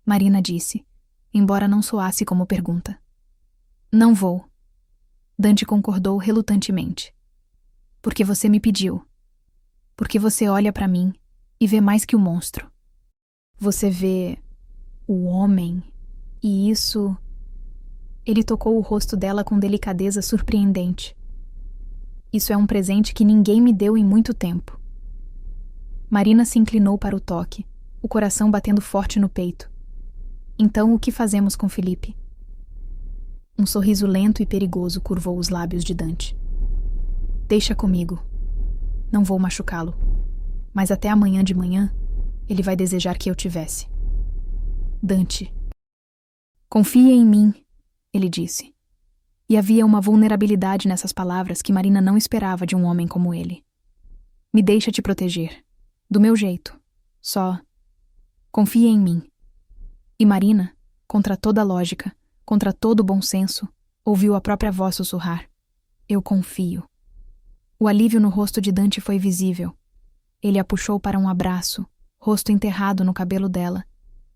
Marina disse, embora não soasse como pergunta. Não vou. Dante concordou relutantemente. Porque você me pediu. Porque você olha para mim e vê mais que o monstro. Você vê o homem, e isso... Ele tocou o rosto dela com delicadeza surpreendente. Isso é um presente que ninguém me deu em muito tempo. Marina se inclinou para o toque, o coração batendo forte no peito. Então, o que fazemos com Felipe? Um sorriso lento e perigoso curvou os lábios de Dante. Deixa comigo. Não vou machucá-lo. Mas até amanhã de manhã, ele vai desejar que eu tivesse. Dante. Confie em mim, ele disse. E havia uma vulnerabilidade nessas palavras que Marina não esperava de um homem como ele. Me deixa te proteger. Do meu jeito. Só. Confia em mim. E Marina, contra toda a lógica, contra todo o bom senso, ouviu a própria voz sussurrar. Eu confio. O alívio no rosto de Dante foi visível. Ele a puxou para um abraço, rosto enterrado no cabelo dela,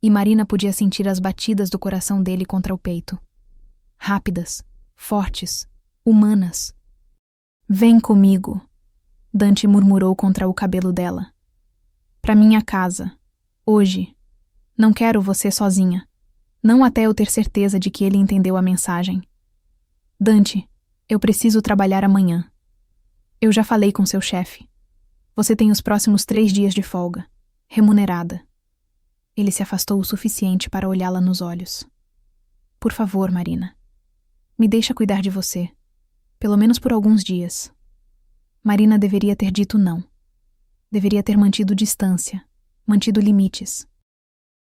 e Marina podia sentir as batidas do coração dele contra o peito. Rápidas, fortes, humanas. Vem comigo, Dante murmurou contra o cabelo dela. Pra minha casa, hoje. Não quero você sozinha. Não até eu ter certeza de que ele entendeu a mensagem. Dante, eu preciso trabalhar amanhã. Eu já falei com seu chefe. Você tem os próximos 3 dias de folga, remunerada. Ele se afastou o suficiente para olhá-la nos olhos. Por favor, Marina. Me deixa cuidar de você. Pelo menos por alguns dias. Marina deveria ter dito não. Deveria ter mantido distância, mantido limites.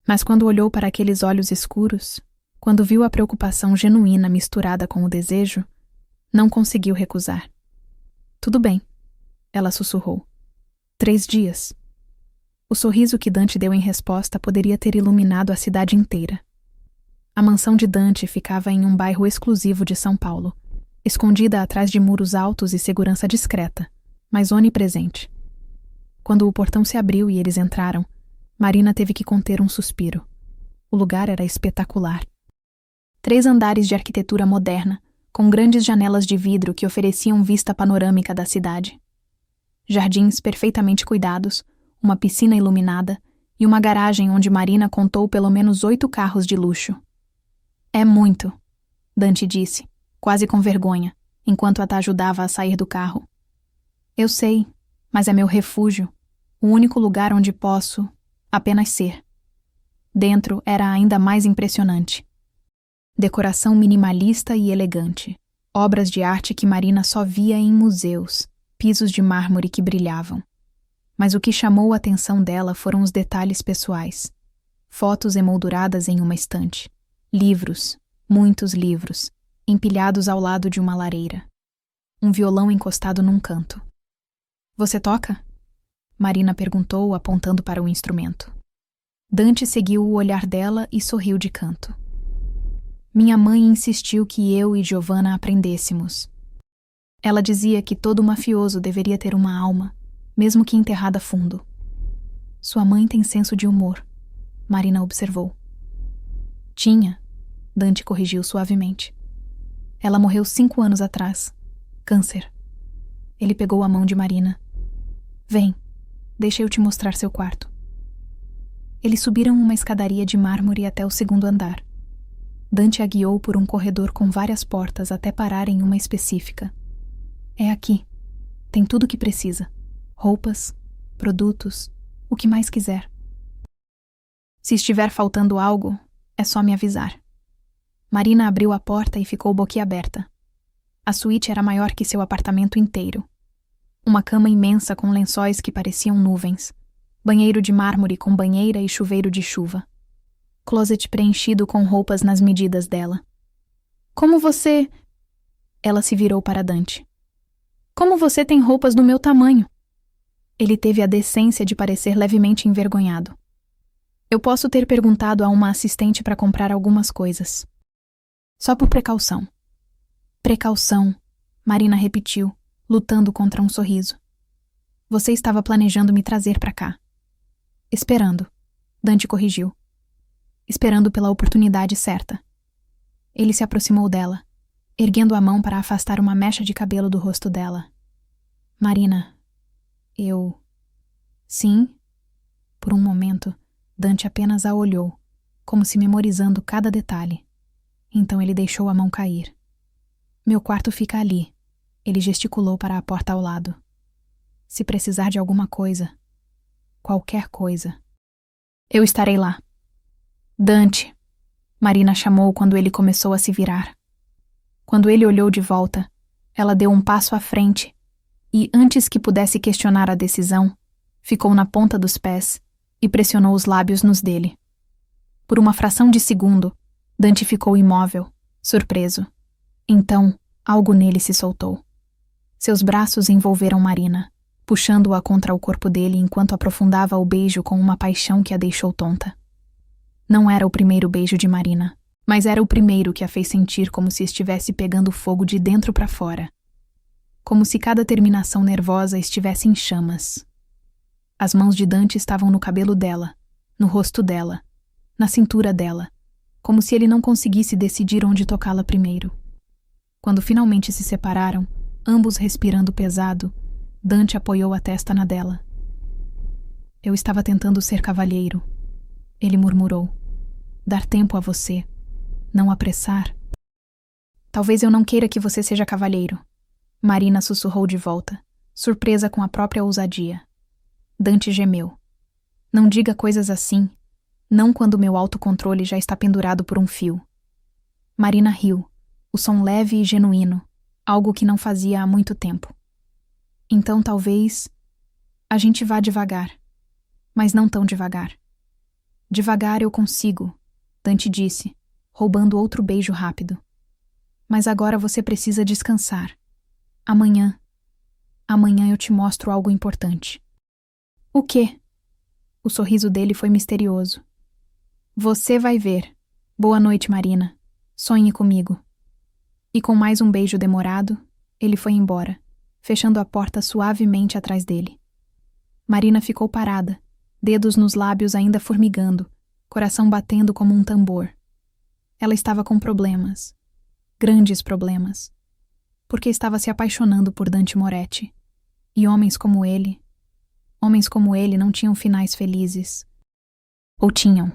Mas quando olhou para aqueles olhos escuros, quando viu a preocupação genuína misturada com o desejo, não conseguiu recusar. Tudo bem, ela sussurrou. 3 dias. O sorriso que Dante deu em resposta poderia ter iluminado a cidade inteira. A mansão de Dante ficava em um bairro exclusivo de São Paulo, escondida atrás de muros altos e segurança discreta, mas onipresente. Quando o portão se abriu e eles entraram, Marina teve que conter um suspiro. O lugar era espetacular. 3 andares de arquitetura moderna, com grandes janelas de vidro que ofereciam vista panorâmica da cidade. Jardins perfeitamente cuidados, uma piscina iluminada e uma garagem onde Marina contou pelo menos 8 carros de luxo. É muito, Dante disse, quase com vergonha, enquanto a ajudava a sair do carro. Eu sei, mas é meu refúgio, o único lugar onde posso apenas ser. Dentro era ainda mais impressionante. Decoração minimalista e elegante. Obras de arte que Marina só via em museus, pisos de mármore que brilhavam. Mas o que chamou a atenção dela foram os detalhes pessoais. Fotos emolduradas em uma estante. Livros, muitos livros, empilhados ao lado de uma lareira. Um violão encostado num canto. "Você toca?" Marina perguntou, apontando para o instrumento. Dante seguiu o olhar dela e sorriu de canto. "Minha mãe insistiu que eu e Giovanna aprendêssemos. Ela dizia que todo mafioso deveria ter uma alma, mesmo que enterrada fundo." "Sua mãe tem senso de humor", Marina observou. "Tinha", Dante corrigiu suavemente. "Ela morreu 5 anos atrás. Câncer." Ele pegou a mão de Marina. "Vem, deixa eu te mostrar seu quarto." Eles subiram uma escadaria de mármore até o 2º andar. Dante a guiou por um corredor com várias portas até parar em uma específica. "É aqui. Tem tudo o que precisa. Roupas, produtos, o que mais quiser. Se estiver faltando algo, é só me avisar." Marina abriu a porta e ficou boquiaberta. A suíte era maior que seu apartamento inteiro. Uma cama imensa com lençóis que pareciam nuvens. Banheiro de mármore com banheira e chuveiro de chuva. Closet preenchido com roupas nas medidas dela. "Como você..." Ela se virou para Dante. "Como você tem roupas do meu tamanho?" Ele teve a decência de parecer levemente envergonhado. "Eu posso ter perguntado a uma assistente para comprar algumas coisas. Só por precaução." "Precaução", Marina repetiu, lutando contra um sorriso. "Você estava planejando me trazer para cá." "Esperando", Dante corrigiu. "Esperando pela oportunidade certa." Ele se aproximou dela, erguendo a mão para afastar uma mecha de cabelo do rosto dela. "Marina, eu..." "Sim?" Por um momento, Dante apenas a olhou, como se memorizando cada detalhe. Então ele deixou a mão cair. "Meu quarto fica ali." Ele gesticulou para a porta ao lado. "Se precisar de alguma coisa, qualquer coisa, eu estarei lá." "Dante", Marina chamou quando ele começou a se virar. Quando ele olhou de volta, ela deu um passo à frente e, antes que pudesse questionar a decisão, ficou na ponta dos pés e pressionou os lábios nos dele. Por uma fração de segundo, Dante ficou imóvel, surpreso. Então, algo nele se soltou. Seus braços envolveram Marina, puxando-a contra o corpo dele enquanto aprofundava o beijo com uma paixão que a deixou tonta. Não era o primeiro beijo de Marina, mas era o primeiro que a fez sentir como se estivesse pegando fogo de dentro para fora. Como se cada terminação nervosa estivesse em chamas. As mãos de Dante estavam no cabelo dela, no rosto dela, na cintura dela, como se ele não conseguisse decidir onde tocá-la primeiro. Quando finalmente se separaram, ambos respirando pesado, Dante apoiou a testa na dela. "Eu estava tentando ser cavalheiro", ele murmurou. "Dar tempo a você, não apressar." "Talvez eu não queira que você seja cavalheiro", Marina sussurrou de volta, surpresa com a própria ousadia. Dante gemeu. "Não diga coisas assim, não quando meu autocontrole já está pendurado por um fio." Marina riu, o som leve e genuíno, algo que não fazia há muito tempo. "Então talvez a gente vá devagar, mas não tão devagar." "Devagar eu consigo", Dante disse, roubando outro beijo rápido. "Mas agora você precisa descansar. Amanhã eu te mostro algo importante." "O quê?" O sorriso dele foi misterioso. "Você vai ver. Boa noite, Marina. Sonhe comigo." E com mais um beijo demorado, ele foi embora, fechando a porta suavemente atrás dele. Marina ficou parada, dedos nos lábios ainda formigando, coração batendo como um tambor. Ela estava com problemas. Grandes problemas. Porque estava se apaixonando por Dante Moretti. E homens como ele não tinham finais felizes. Ou tinham.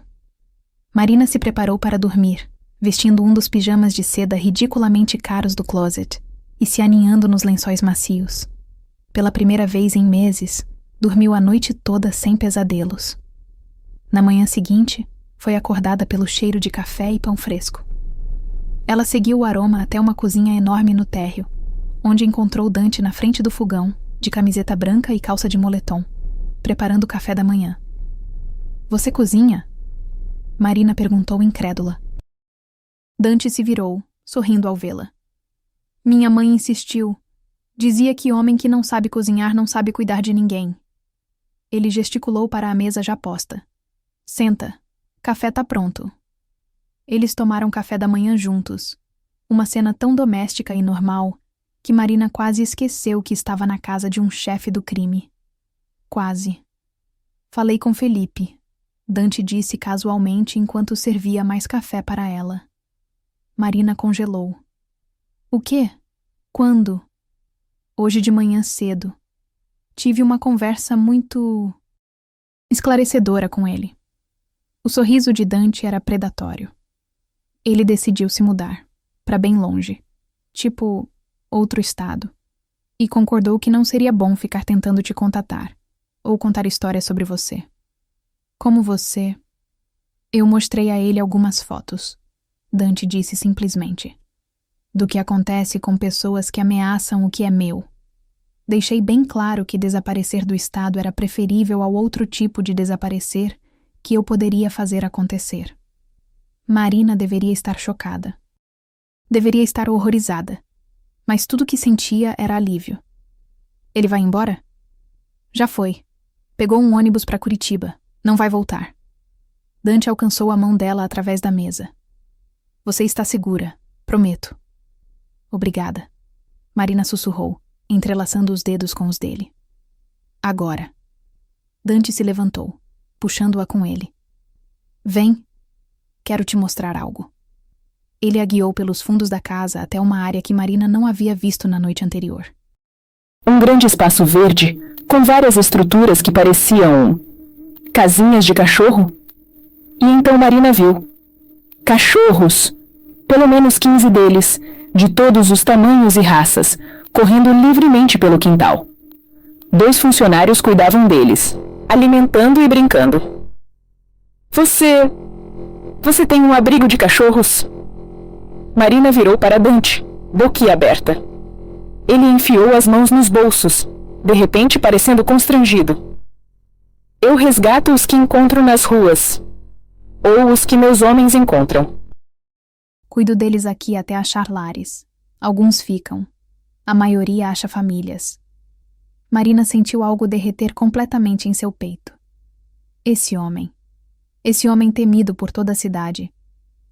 Marina se preparou para dormir, vestindo um dos pijamas de seda ridiculamente caros do closet e se aninhando nos lençóis macios. Pela primeira vez em meses, dormiu a noite toda sem pesadelos. Na manhã seguinte, foi acordada pelo cheiro de café e pão fresco. Ela seguiu o aroma até uma cozinha enorme no térreo, onde encontrou Dante na frente do fogão, de camiseta branca e calça de moletom, preparando o café da manhã. Você cozinha? Marina perguntou incrédula. Dante se virou, sorrindo ao vê-la. Minha mãe insistiu. Dizia que homem que não sabe cozinhar não sabe cuidar de ninguém. Ele gesticulou para a mesa já posta. Senta, café tá pronto. Eles tomaram café da manhã juntos, uma cena tão doméstica e normal que Marina quase esqueceu que estava na casa de um chefe do crime. Quase. Falei com Felipe, Dante disse casualmente enquanto servia mais café para ela. Marina congelou. O quê? Quando? Hoje de manhã cedo. Tive uma conversa muito esclarecedora com ele. O sorriso de Dante era predatório. Ele decidiu se mudar, para bem longe, tipo outro estado, e concordou que não seria bom ficar tentando te contatar, ou contar histórias sobre você. Como você... Eu mostrei a ele algumas fotos, Dante disse simplesmente, do que acontece com pessoas que ameaçam o que é meu. Deixei bem claro que desaparecer do estado era preferível ao outro tipo de desaparecer que eu poderia fazer acontecer. Marina deveria estar chocada. Deveria estar horrorizada. Mas tudo que sentia era alívio. Ele vai embora? Já foi. Pegou um ônibus para Curitiba. Não vai voltar. Dante alcançou a mão dela através da mesa. Você está segura, prometo. Obrigada. Marina sussurrou, entrelaçando os dedos com os dele. Agora. Dante se levantou, puxando-a com ele. Vem. Quero te mostrar algo. Ele a guiou pelos fundos da casa até uma área que Marina não havia visto na noite anterior. Um grande espaço verde, com várias estruturas que pareciam casinhas de cachorro. E então Marina viu. Cachorros, pelo menos 15 deles, de todos os tamanhos e raças, correndo livremente pelo quintal. 2 funcionários cuidavam deles, alimentando e brincando. Você tem um abrigo de cachorros? Marina virou para Dante, boquiaberta. Ele enfiou as mãos nos bolsos, de repente parecendo constrangido. Eu resgato os que encontro nas ruas, ou os que meus homens encontram. Cuido deles aqui até achar lares. Alguns ficam. A maioria acha famílias. Marina sentiu algo derreter completamente em seu peito. Esse homem temido por toda a cidade,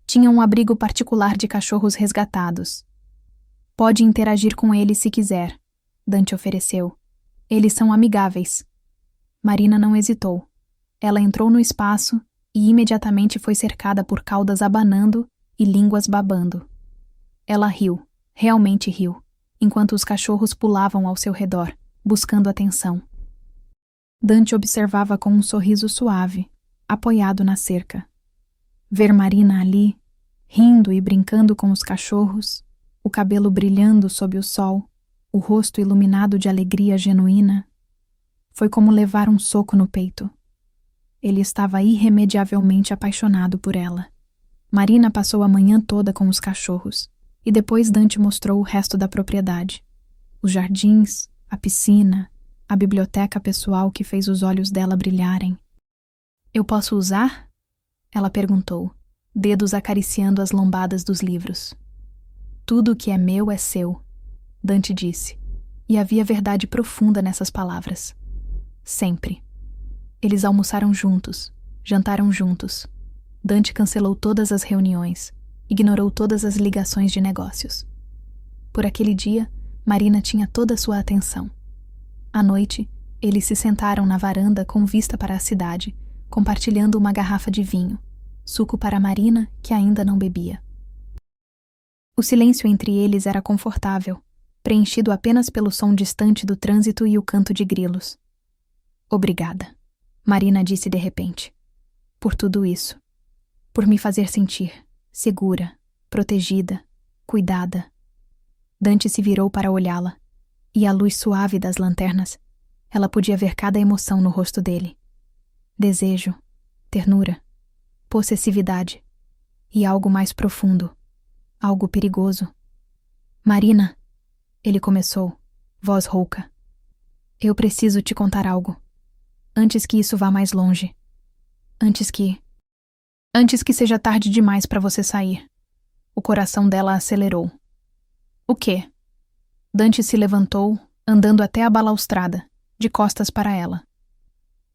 tinha um abrigo particular de cachorros resgatados. Pode interagir com eles se quiser, Dante ofereceu. Eles são amigáveis. Marina não hesitou. Ela entrou no espaço e imediatamente foi cercada por caudas abanando e línguas babando. Ela riu, realmente riu, enquanto os cachorros pulavam ao seu redor, buscando atenção. Dante observava com um sorriso suave, apoiado na cerca. Ver Marina ali, rindo e brincando com os cachorros, o cabelo brilhando sob o sol, o rosto iluminado de alegria genuína, foi como levar um soco no peito. Ele estava irremediavelmente apaixonado por ela. Marina passou a manhã toda com os cachorros, e depois Dante mostrou o resto da propriedade. Os jardins, a piscina, a biblioteca pessoal que fez os olhos dela brilharem. Eu posso usar? Ela perguntou, dedos acariciando as lombadas dos livros. Tudo o que é meu é seu, Dante disse, e havia verdade profunda nessas palavras. Sempre. Eles almoçaram juntos, jantaram juntos. Dante cancelou todas as reuniões, ignorou todas as ligações de negócios. Por aquele dia, Marina tinha toda a sua atenção. À noite, eles se sentaram na varanda com vista para a cidade, compartilhando uma garrafa de vinho, suco para Marina, que ainda não bebia. O silêncio entre eles era confortável, preenchido apenas pelo som distante do trânsito e o canto de grilos. Obrigada, Marina disse de repente, por tudo isso, por me fazer sentir segura, protegida, cuidada. Dante se virou para olhá-la, e à luz suave das lanternas, ela podia ver cada emoção no rosto dele. Desejo, ternura, possessividade e algo mais profundo, Algo perigoso. Marina, ele começou, voz rouca. Eu preciso te contar algo. Antes que isso vá mais longe. Antes que seja tarde demais para você sair. O coração dela acelerou. O quê? Dante se levantou, andando até a balaustrada, de costas para ela.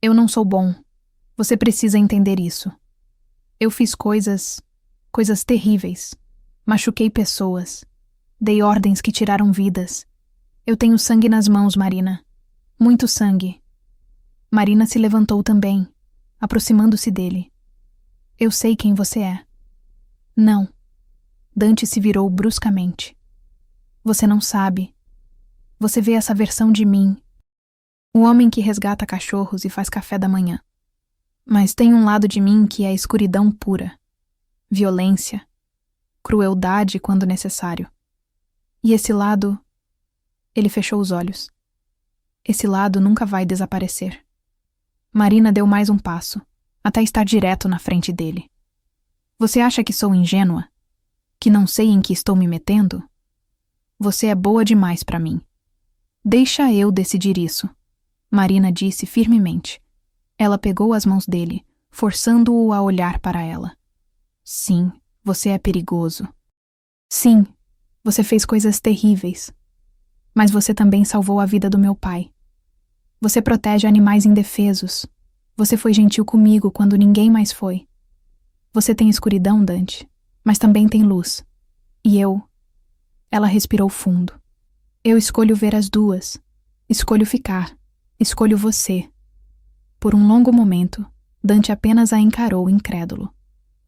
Eu não sou bom. Você precisa entender isso. Eu fiz coisas terríveis. Machuquei pessoas. Dei ordens que tiraram vidas. Eu tenho sangue nas mãos, Marina. Muito sangue. Marina se levantou também, aproximando-se dele. Eu sei quem você é. Não. Dante se virou bruscamente. Você não sabe. Você vê essa versão de mim. O homem que resgata cachorros e faz café da manhã. Mas tem um lado de mim que é escuridão pura. Violência. Crueldade quando necessário. E esse lado... Ele fechou os olhos. Esse lado nunca vai desaparecer. Marina deu mais um passo, até estar direto na frente dele. Você acha que sou ingênua? Que não sei em que estou me metendo? Você é boa demais para mim. Deixa eu decidir isso, Marina disse firmemente. Ela pegou as mãos dele, forçando-o a olhar para ela. Sim, você é perigoso. Sim, você fez coisas terríveis. Mas você também salvou a vida do meu pai. Você protege animais indefesos. Você foi gentil comigo quando ninguém mais foi. Você tem escuridão, Dante, mas também tem luz. E eu... Ela respirou fundo. Eu escolho ver as duas. Escolho ficar. Escolho você. Por um longo momento, Dante apenas a encarou incrédulo.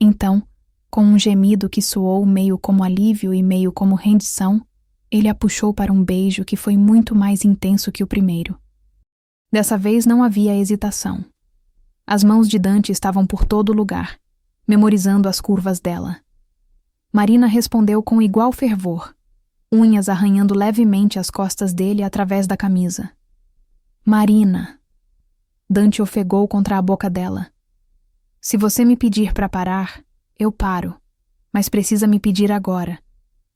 Então, com um gemido que soou meio como alívio e meio como rendição, ele a puxou para um beijo que foi muito mais intenso que o primeiro. Dessa vez não havia hesitação. As mãos de Dante estavam por todo lugar, memorizando as curvas dela. Marina respondeu com igual fervor, unhas arranhando levemente as costas dele através da camisa. Marina! Dante ofegou contra a boca dela. Se você me pedir para parar, eu paro, mas precisa me pedir agora,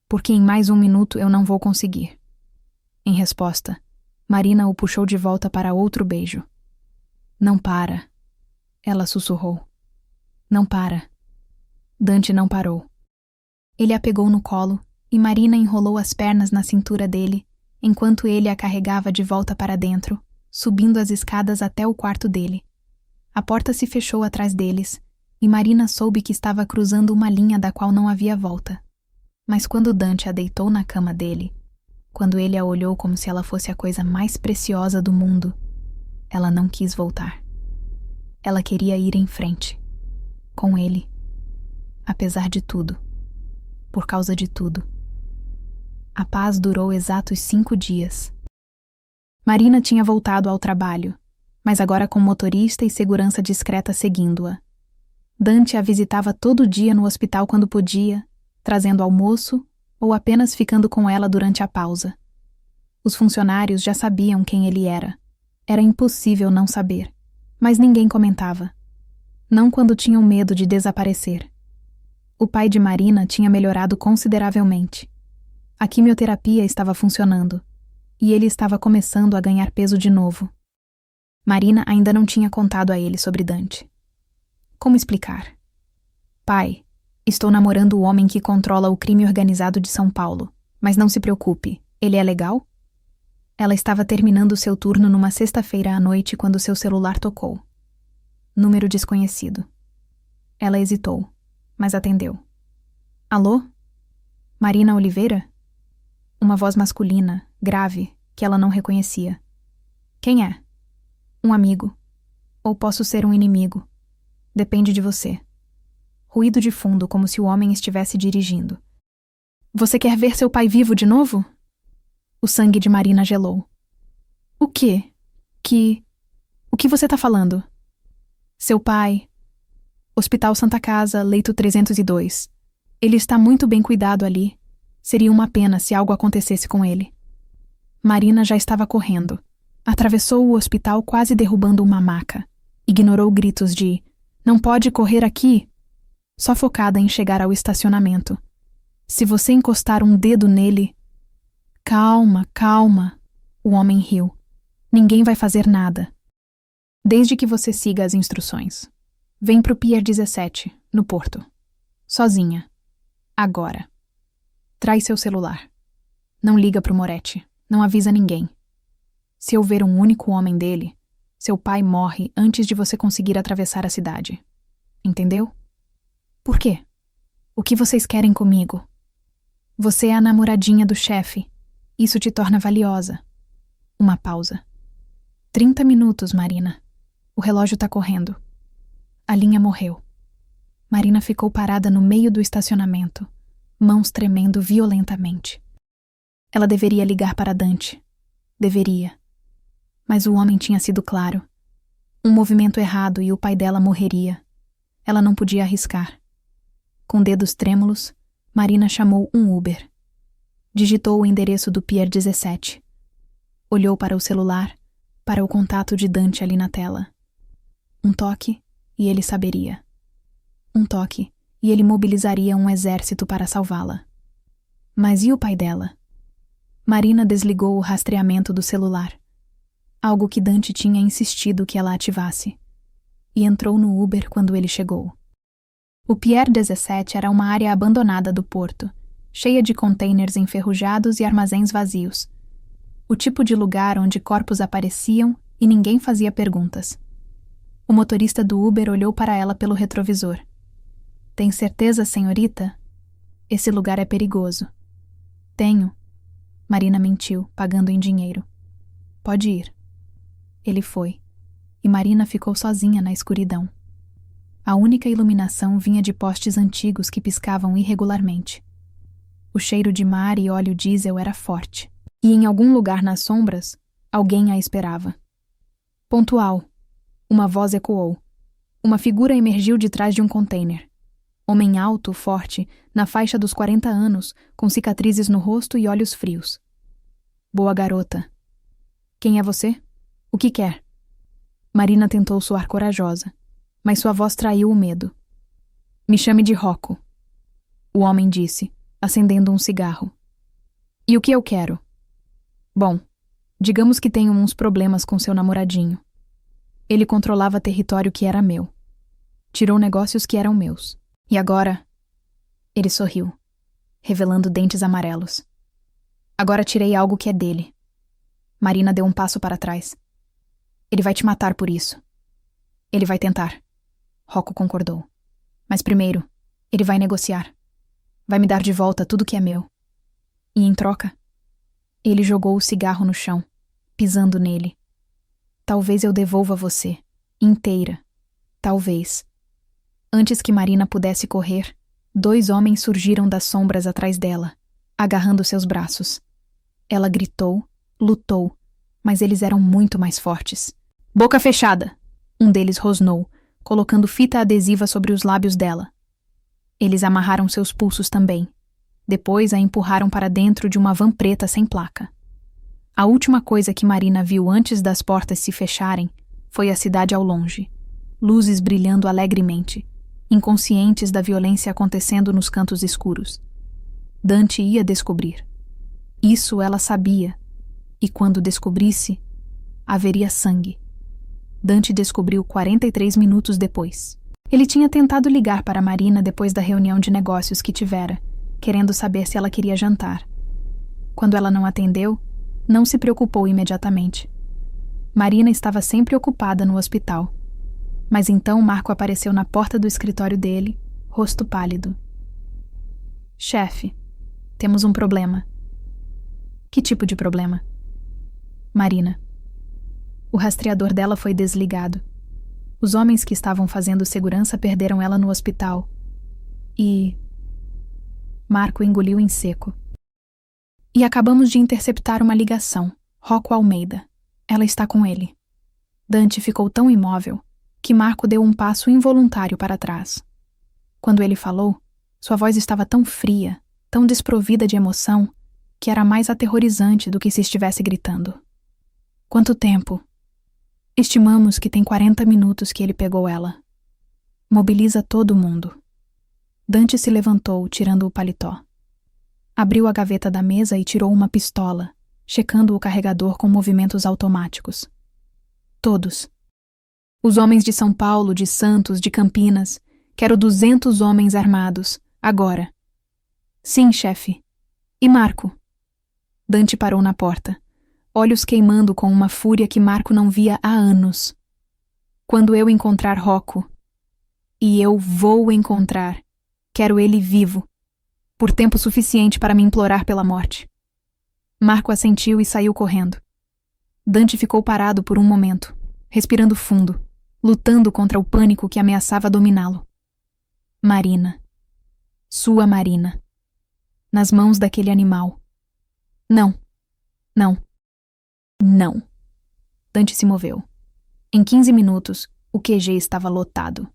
porque em mais um minuto eu não vou conseguir. Em resposta, Marina o puxou de volta para outro beijo. Não para, ela sussurrou. Não para. Dante não parou. Ele a pegou no colo e Marina enrolou as pernas na cintura dele, enquanto ele a carregava de volta para dentro, subindo as escadas até o quarto dele. A porta se fechou atrás deles, e Marina soube que estava cruzando uma linha da qual não havia volta. Mas quando Dante a deitou na cama dele, quando ele a olhou como se ela fosse a coisa mais preciosa do mundo, ela não quis voltar. Ela queria ir em frente, com ele, apesar de tudo, por causa de tudo. A paz durou exatos 5 dias. Marina tinha voltado ao trabalho, mas agora com motorista e segurança discreta seguindo-a. Dante a visitava todo dia no hospital quando podia, trazendo almoço ou apenas ficando com ela durante a pausa. Os funcionários já sabiam quem ele era. Era impossível não saber, mas ninguém comentava. Não quando tinham medo de desaparecer. O pai de Marina tinha melhorado consideravelmente. A quimioterapia estava funcionando, e ele estava começando a ganhar peso de novo. Marina ainda não tinha contado a ele sobre Dante. Como explicar? Pai, estou namorando o homem que controla o crime organizado de São Paulo, mas não se preocupe, ele é legal? Ela estava terminando seu turno numa sexta-feira à noite quando seu celular tocou. Número desconhecido. Ela hesitou, mas atendeu. Alô? Marina Oliveira? Uma voz masculina, grave, que ela não reconhecia. Quem é? Um amigo. Ou posso ser um inimigo. Depende de você. Ruído de fundo, como se o homem estivesse dirigindo. Você quer ver seu pai vivo de novo? O sangue de Marina gelou. O quê? O que você tá falando? Seu pai... Hospital Santa Casa, leito 302. Ele está muito bem cuidado ali. Seria uma pena se algo acontecesse com ele. Marina já estava correndo. Atravessou o hospital quase derrubando uma maca. Ignorou gritos de... Não pode correr aqui! Só focada em chegar ao estacionamento. Se você encostar um dedo nele... Calma, calma. O homem riu. Ninguém vai fazer nada. Desde que você siga as instruções. Vem pro Pier 17, no porto. Sozinha. Agora. Traz seu celular. Não liga pro Moretti. Não avisa ninguém. Se eu ver um único homem dele, seu pai morre antes de você conseguir atravessar a cidade. Entendeu? Por quê? O que vocês querem comigo? Você é a namoradinha do chefe. Isso te torna valiosa. Uma pausa. 30 minutos, Marina. O relógio tá correndo. A linha morreu. Marina ficou parada no meio do estacionamento, mãos tremendo violentamente. Ela deveria ligar para Dante. Deveria. Mas o homem tinha sido claro. Um movimento errado e o pai dela morreria. Ela não podia arriscar. Com dedos trêmulos, Marina chamou um Uber. Digitou o endereço do Pier 17. Olhou para o celular, para o contato de Dante ali na tela. Um toque e ele saberia. Um toque e ele mobilizaria um exército para salvá-la. Mas e o pai dela? Marina desligou o rastreamento do celular, algo que Dante tinha insistido que ela ativasse, e entrou no Uber quando ele chegou. O Pier 17 era uma área abandonada do porto, cheia de containers enferrujados e armazéns vazios. O tipo de lugar onde corpos apareciam e ninguém fazia perguntas. O motorista do Uber olhou para ela pelo retrovisor. Tem certeza, senhorita? Esse lugar é perigoso. Tenho. Marina mentiu, pagando em dinheiro. Pode ir. Ele foi, e Marina ficou sozinha na escuridão. A única iluminação vinha de postes antigos que piscavam irregularmente. O cheiro de mar e óleo diesel era forte, e em algum lugar nas sombras, alguém a esperava. Pontual. Uma voz ecoou. Uma figura emergiu de trás de um container. Homem alto, forte, na faixa dos 40 anos, com cicatrizes no rosto e olhos frios. Boa garota. Quem é você? O que quer? Marina tentou soar corajosa, mas sua voz traiu o medo. Me chame de Rocco. O homem disse, acendendo um cigarro. E o que eu quero? Bom, digamos que tenho uns problemas com seu namoradinho. Ele controlava território que era meu. Tirou negócios que eram meus. E agora... Ele sorriu, revelando dentes amarelos. Agora tirei algo que é dele. Marina deu um passo para trás. Ele vai te matar por isso. Ele vai tentar. Rocco concordou. Mas primeiro, ele vai negociar. Vai me dar de volta tudo que é meu. E em troca, ele jogou o cigarro no chão, pisando nele. Talvez eu devolva você, inteira. Talvez. Antes que Marina pudesse correr, 2 homens surgiram das sombras atrás dela, agarrando seus braços. Ela gritou, lutou, mas eles eram muito mais fortes. Boca fechada! Um deles rosnou, colocando fita adesiva sobre os lábios dela. Eles amarraram seus pulsos também. Depois a empurraram para dentro de uma van preta sem placa. A última coisa que Marina viu antes das portas se fecharem foi a cidade ao longe, luzes brilhando alegremente, inconscientes da violência acontecendo nos cantos escuros. Dante ia descobrir. Isso ela sabia, e quando descobrisse, haveria sangue. Dante descobriu 43 minutos depois. Ele tinha tentado ligar para Marina depois da reunião de negócios que tivera, querendo saber se ela queria jantar. Quando ela não atendeu, não se preocupou imediatamente. Marina estava sempre ocupada no hospital. Mas então Marco apareceu na porta do escritório dele, rosto pálido. Chefe, temos um problema. Que tipo de problema? Marina. O rastreador dela foi desligado. Os homens que estavam fazendo segurança perderam ela no hospital. E... Marco engoliu em seco. E acabamos de interceptar uma ligação. Rocco Almeida. Ela está com ele. Dante ficou tão imóvel que Marco deu um passo involuntário para trás. Quando ele falou, sua voz estava tão fria, tão desprovida de emoção, que era mais aterrorizante do que se estivesse gritando. Quanto tempo? Estimamos que tem 40 minutos que ele pegou ela. Mobiliza todo mundo. Dante se levantou, tirando o paletó. Abriu a gaveta da mesa e tirou uma pistola, checando o carregador com movimentos automáticos. Todos. Os homens de São Paulo, de Santos, de Campinas. Quero 200 homens armados, agora. Sim, chefe. E Marco? Dante parou na porta, olhos queimando com uma fúria que Marco não via há anos. Quando eu encontrar Rocco, e eu vou encontrar, quero ele vivo, por tempo suficiente para me implorar pela morte. Marco assentiu e saiu correndo. Dante ficou parado por um momento, respirando fundo, lutando contra o pânico que ameaçava dominá-lo. Marina. Sua Marina. Nas mãos daquele animal. Não. Não. Não. Dante se moveu. Em 15 minutos, o QG estava lotado.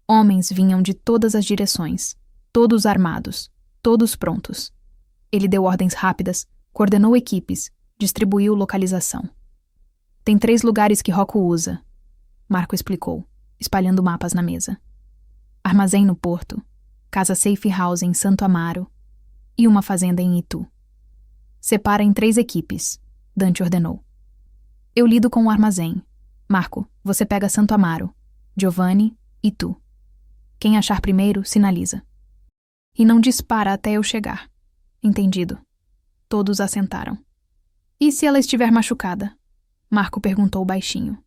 Homens vinham de todas as direções, todos armados, todos prontos. Ele deu ordens rápidas, coordenou equipes, distribuiu localização. Tem 3 lugares que Rocco usa, Marco explicou, espalhando mapas na mesa. Armazém no Porto, casa Safe House em Santo Amaro e uma fazenda em Itu. Separa em 3 equipes, Dante ordenou. Eu lido com o armazém. Marco, você pega Santo Amaro, Giovanni e tu. Quem achar primeiro, sinaliza. E não dispara até eu chegar. Entendido. Todos assentaram. E se ela estiver machucada? Marco perguntou baixinho.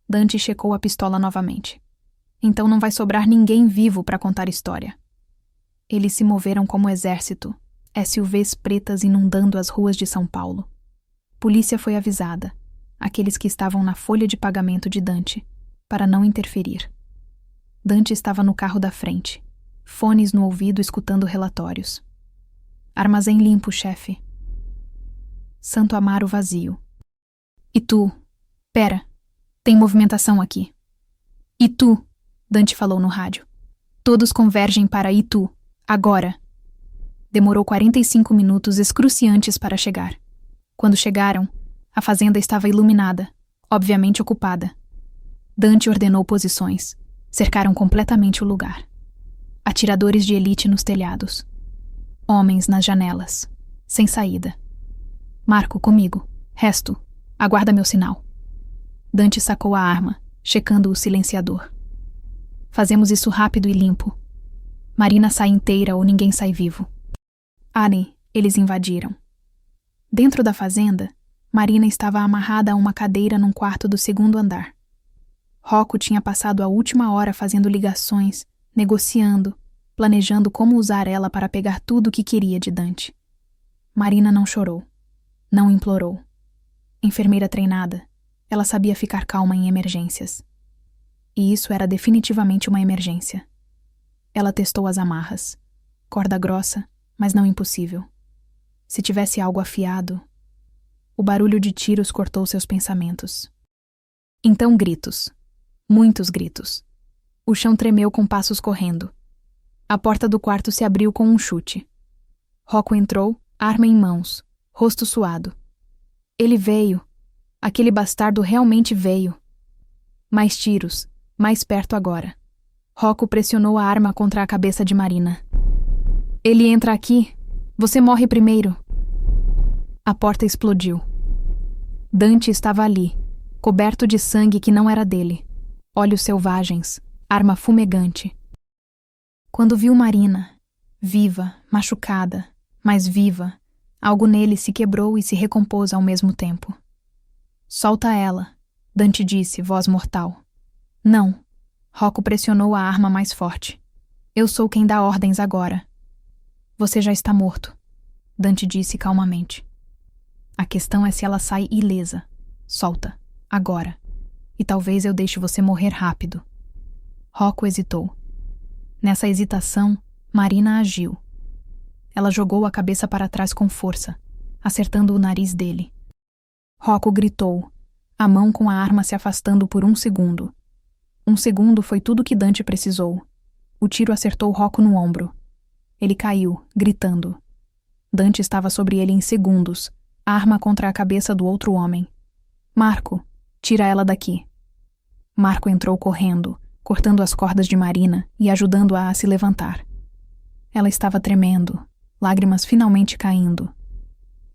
Dante checou a pistola novamente. Então não vai sobrar ninguém vivo para contar história. Eles se moveram como exército, SUVs pretas inundando as ruas de São Paulo. Polícia foi avisada, aqueles que estavam na folha de pagamento de Dante, para não interferir. Dante estava no carro da frente, fones no ouvido escutando relatórios. Armazém limpo, chefe. Santo Amaro vazio. E tu? Pera, tem movimentação aqui. E tu? Dante falou no rádio. Todos convergem para Itu, agora. Demorou 45 minutos excruciantes para chegar. Quando chegaram, a fazenda estava iluminada, obviamente ocupada. Dante ordenou posições. Cercaram completamente o lugar. Atiradores de elite nos telhados. Homens nas janelas. Sem saída. Marco, comigo. Resto, aguarda meu sinal. Dante sacou a arma, checando o silenciador. Fazemos isso rápido e limpo. Marina sai inteira ou ninguém sai vivo. Arem, eles invadiram. Dentro da fazenda, Marina estava amarrada a uma cadeira num quarto do 2º andar. Rocco tinha passado a última hora fazendo ligações, negociando, planejando como usar ela para pegar tudo o que queria de Dante. Marina não chorou. Não implorou. Enfermeira treinada, ela sabia ficar calma em emergências. E isso era definitivamente uma emergência. Ela testou as amarras. Corda grossa, mas não impossível. Se tivesse algo afiado... O barulho de tiros cortou seus pensamentos. Então gritos. Muitos gritos. O chão tremeu com passos correndo. A porta do quarto se abriu com um chute. Rocco entrou, arma em mãos, rosto suado. Ele veio. Aquele bastardo realmente veio. Mais tiros, mais perto agora. Rocco pressionou a arma contra a cabeça de Marina. Ele entra aqui. Você morre primeiro. A porta explodiu. Dante estava ali, coberto de sangue que não era dele. Olhos selvagens, arma fumegante. Quando viu Marina, viva, machucada, mas viva, algo nele se quebrou e se recompôs ao mesmo tempo. Solta ela, Dante disse, voz mortal. Não. Rocco pressionou a arma mais forte. Eu sou quem dá ordens agora. Você já está morto, Dante disse calmamente. A questão é se ela sai ilesa. Solta, agora. E talvez eu deixe você morrer rápido. Rocco hesitou. Nessa hesitação, Marina agiu. Ela jogou a cabeça para trás com força, acertando o nariz dele. Rocco gritou, a mão com a arma se afastando por 1 segundo. 1 segundo foi tudo que Dante precisou. O tiro acertou Rocco no ombro. Ele caiu, gritando. Dante estava sobre ele em segundos, arma contra a cabeça do outro homem. Marco, tira ela daqui. Marco entrou correndo, cortando as cordas de Marina e ajudando-a a se levantar. Ela estava tremendo, lágrimas finalmente caindo.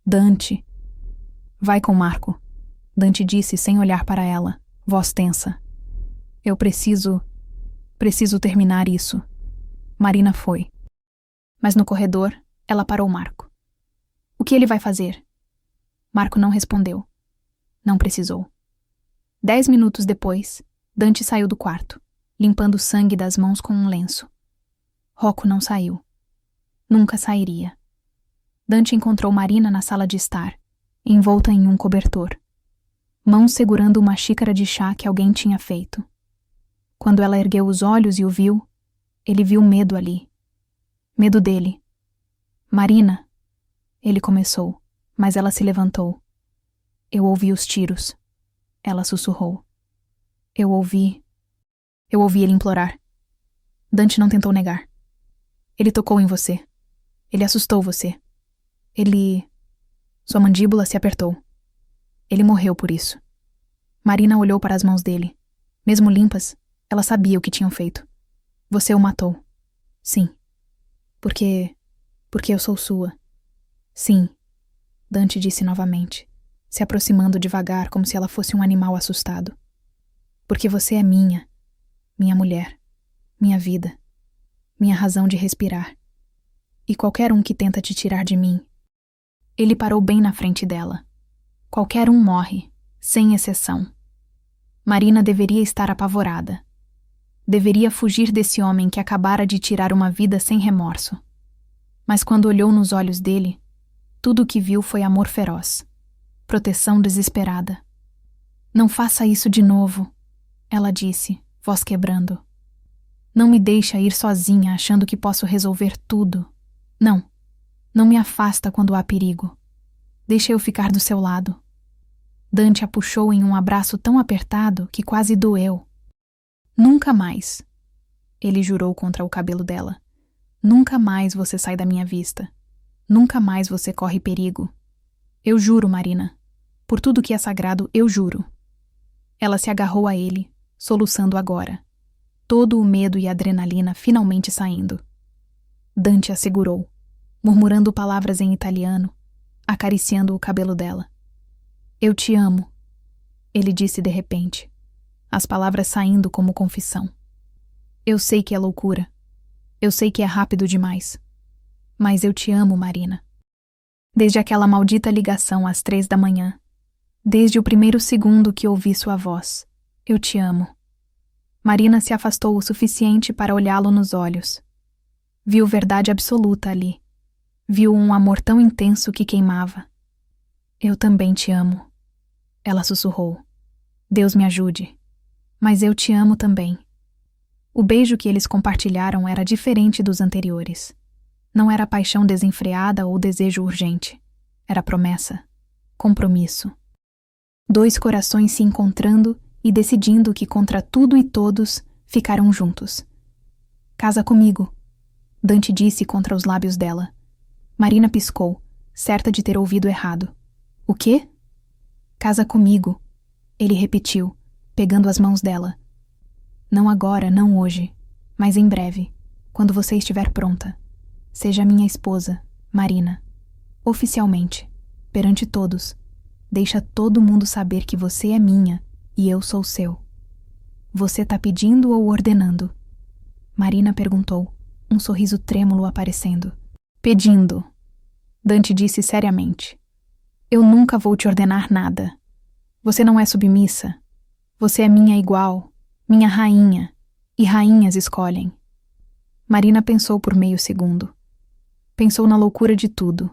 Dante. Vai com Marco, Dante disse sem olhar para ela, voz tensa. Eu preciso terminar isso. Marina foi. Mas no corredor, ela parou Marco. O que ele vai fazer? Marco não respondeu. Não precisou. 10 minutos depois, Dante saiu do quarto, limpando o sangue das mãos com um lenço. Rocco não saiu. Nunca sairia. Dante encontrou Marina na sala de estar, envolta em um cobertor, mãos segurando uma xícara de chá que alguém tinha feito. Quando ela ergueu os olhos e o viu, ele viu medo ali. Medo dele. Marina, ele começou, mas ela se levantou. Eu ouvi os tiros. Ela sussurrou. Eu ouvi ele implorar. Dante não tentou negar. Ele tocou em você. Ele assustou você. Sua mandíbula se apertou. Ele morreu por isso. Marina olhou para as mãos dele. Mesmo limpas, ela sabia o que tinham feito. Você o matou. Sim. Porque eu sou sua. Sim, Dante disse novamente, se aproximando devagar como se ela fosse um animal assustado. Porque você é minha mulher, minha vida, minha razão de respirar. E qualquer um que tenta te tirar de mim. Ele parou bem na frente dela. Qualquer um morre, sem exceção. Marina deveria estar apavorada. Deveria fugir desse homem que acabara de tirar uma vida sem remorso. Mas quando olhou nos olhos dele, tudo o que viu foi amor feroz, proteção desesperada. Não faça isso de novo, ela disse, voz quebrando. Não me deixa ir sozinha achando que posso resolver tudo. Não me afasta quando há perigo. Deixa eu ficar do seu lado. Dante a puxou em um abraço tão apertado que quase doeu. Nunca mais, ele jurou contra o cabelo dela. Nunca mais você sai da minha vista. Nunca mais você corre perigo. Eu juro, Marina. Por tudo que é sagrado, eu juro. Ela se agarrou a ele, soluçando agora. Todo o medo e a adrenalina finalmente saindo. Dante a segurou, murmurando palavras em italiano, acariciando o cabelo dela. Eu te amo, ele disse de repente, as palavras saindo como confissão. Eu sei que é loucura. Eu sei que é rápido demais. Mas eu te amo, Marina. Desde aquela maldita ligação às 3 da manhã. Desde o primeiro segundo que ouvi sua voz. Eu te amo. Marina se afastou o suficiente para olhá-lo nos olhos. Viu verdade absoluta ali. Viu um amor tão intenso que queimava. Eu também te amo. Ela sussurrou. Deus me ajude. Mas eu te amo também. O beijo que eles compartilharam era diferente dos anteriores. Não era paixão desenfreada ou desejo urgente. Era promessa. Compromisso. 2 corações se encontrando e decidindo que contra tudo e todos ficaram juntos. Casa comigo, Dante disse contra os lábios dela. Marina piscou, certa de ter ouvido errado. O quê? Casa comigo, ele repetiu, pegando as mãos dela. Não agora, não hoje, mas em breve, quando você estiver pronta. Seja minha esposa, Marina. Oficialmente, perante todos. Deixa todo mundo saber que você é minha e eu sou seu. Você tá pedindo ou ordenando? Marina perguntou, um sorriso trêmulo aparecendo. Pedindo, Dante disse seriamente. Eu nunca vou te ordenar nada. Você não é submissa. Você é minha igual. Minha rainha, e rainhas escolhem. Marina pensou por meio segundo. Pensou na loucura de tudo.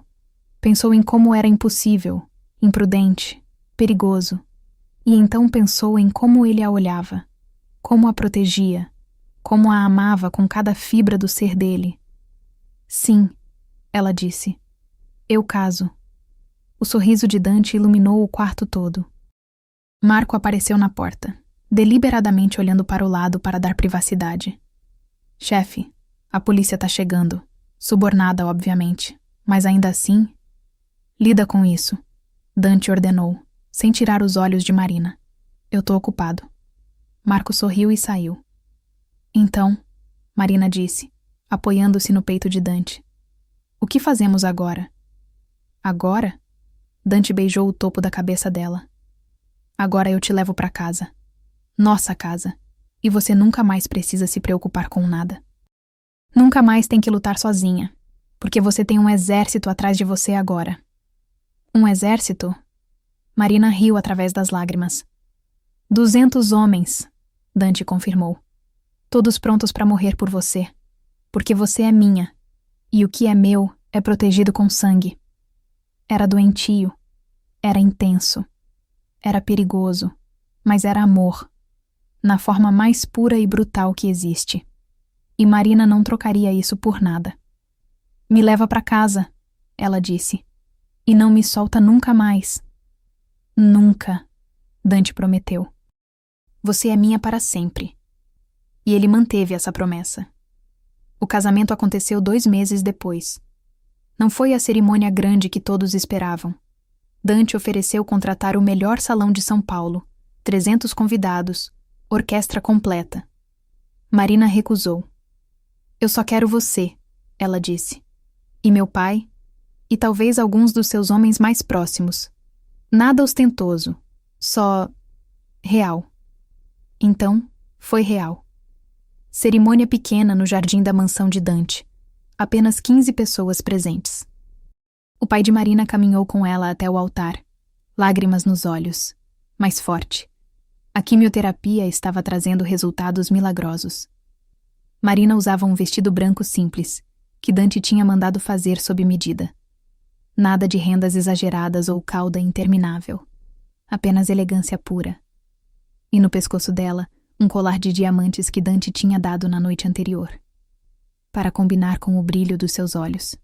Pensou em como era impossível, imprudente, perigoso. E então pensou em como ele a olhava, como a protegia, como a amava com cada fibra do ser dele. Sim, ela disse. Eu caso. O sorriso de Dante iluminou o quarto todo. Marco apareceu na porta, deliberadamente olhando para o lado para dar privacidade. Chefe, a polícia tá chegando. Subornada, obviamente. Mas ainda assim... Lida com isso, Dante ordenou, sem tirar os olhos de Marina. Eu tô ocupado. Marco sorriu e saiu. Então, Marina disse, apoiando-se no peito de Dante. O que fazemos agora? Agora? Dante beijou o topo da cabeça dela. Agora eu te levo para casa. Nossa casa. E você nunca mais precisa se preocupar com nada. Nunca mais tem que lutar sozinha, porque você tem um exército atrás de você agora. Um exército? Marina riu através das lágrimas. 200 homens, Dante confirmou. Todos prontos para morrer por você, porque você é minha, e o que é meu é protegido com sangue. Era doentio, era intenso, era perigoso, mas era amor, na forma mais pura e brutal que existe. E Marina não trocaria isso por nada. Me leva para casa, ela disse, e não me solta nunca mais. Nunca, Dante prometeu. Você é minha para sempre. E ele manteve essa promessa. O casamento aconteceu 2 meses depois. Não foi a cerimônia grande que todos esperavam. Dante ofereceu contratar o melhor salão de São Paulo, 300 convidados, orquestra completa. Marina recusou. Eu só quero você, ela disse. E meu pai, e talvez alguns dos seus homens mais próximos. Nada ostentoso, só real. Então, foi real. Cerimônia pequena no jardim da mansão de Dante. Apenas 15 pessoas presentes. O pai de Marina caminhou com ela até o altar, lágrimas nos olhos, mais forte. A quimioterapia estava trazendo resultados milagrosos. Marina usava um vestido branco simples, que Dante tinha mandado fazer sob medida. Nada de rendas exageradas ou cauda interminável. Apenas elegância pura. E no pescoço dela, um colar de diamantes que Dante tinha dado na noite anterior, para combinar com o brilho dos seus olhos.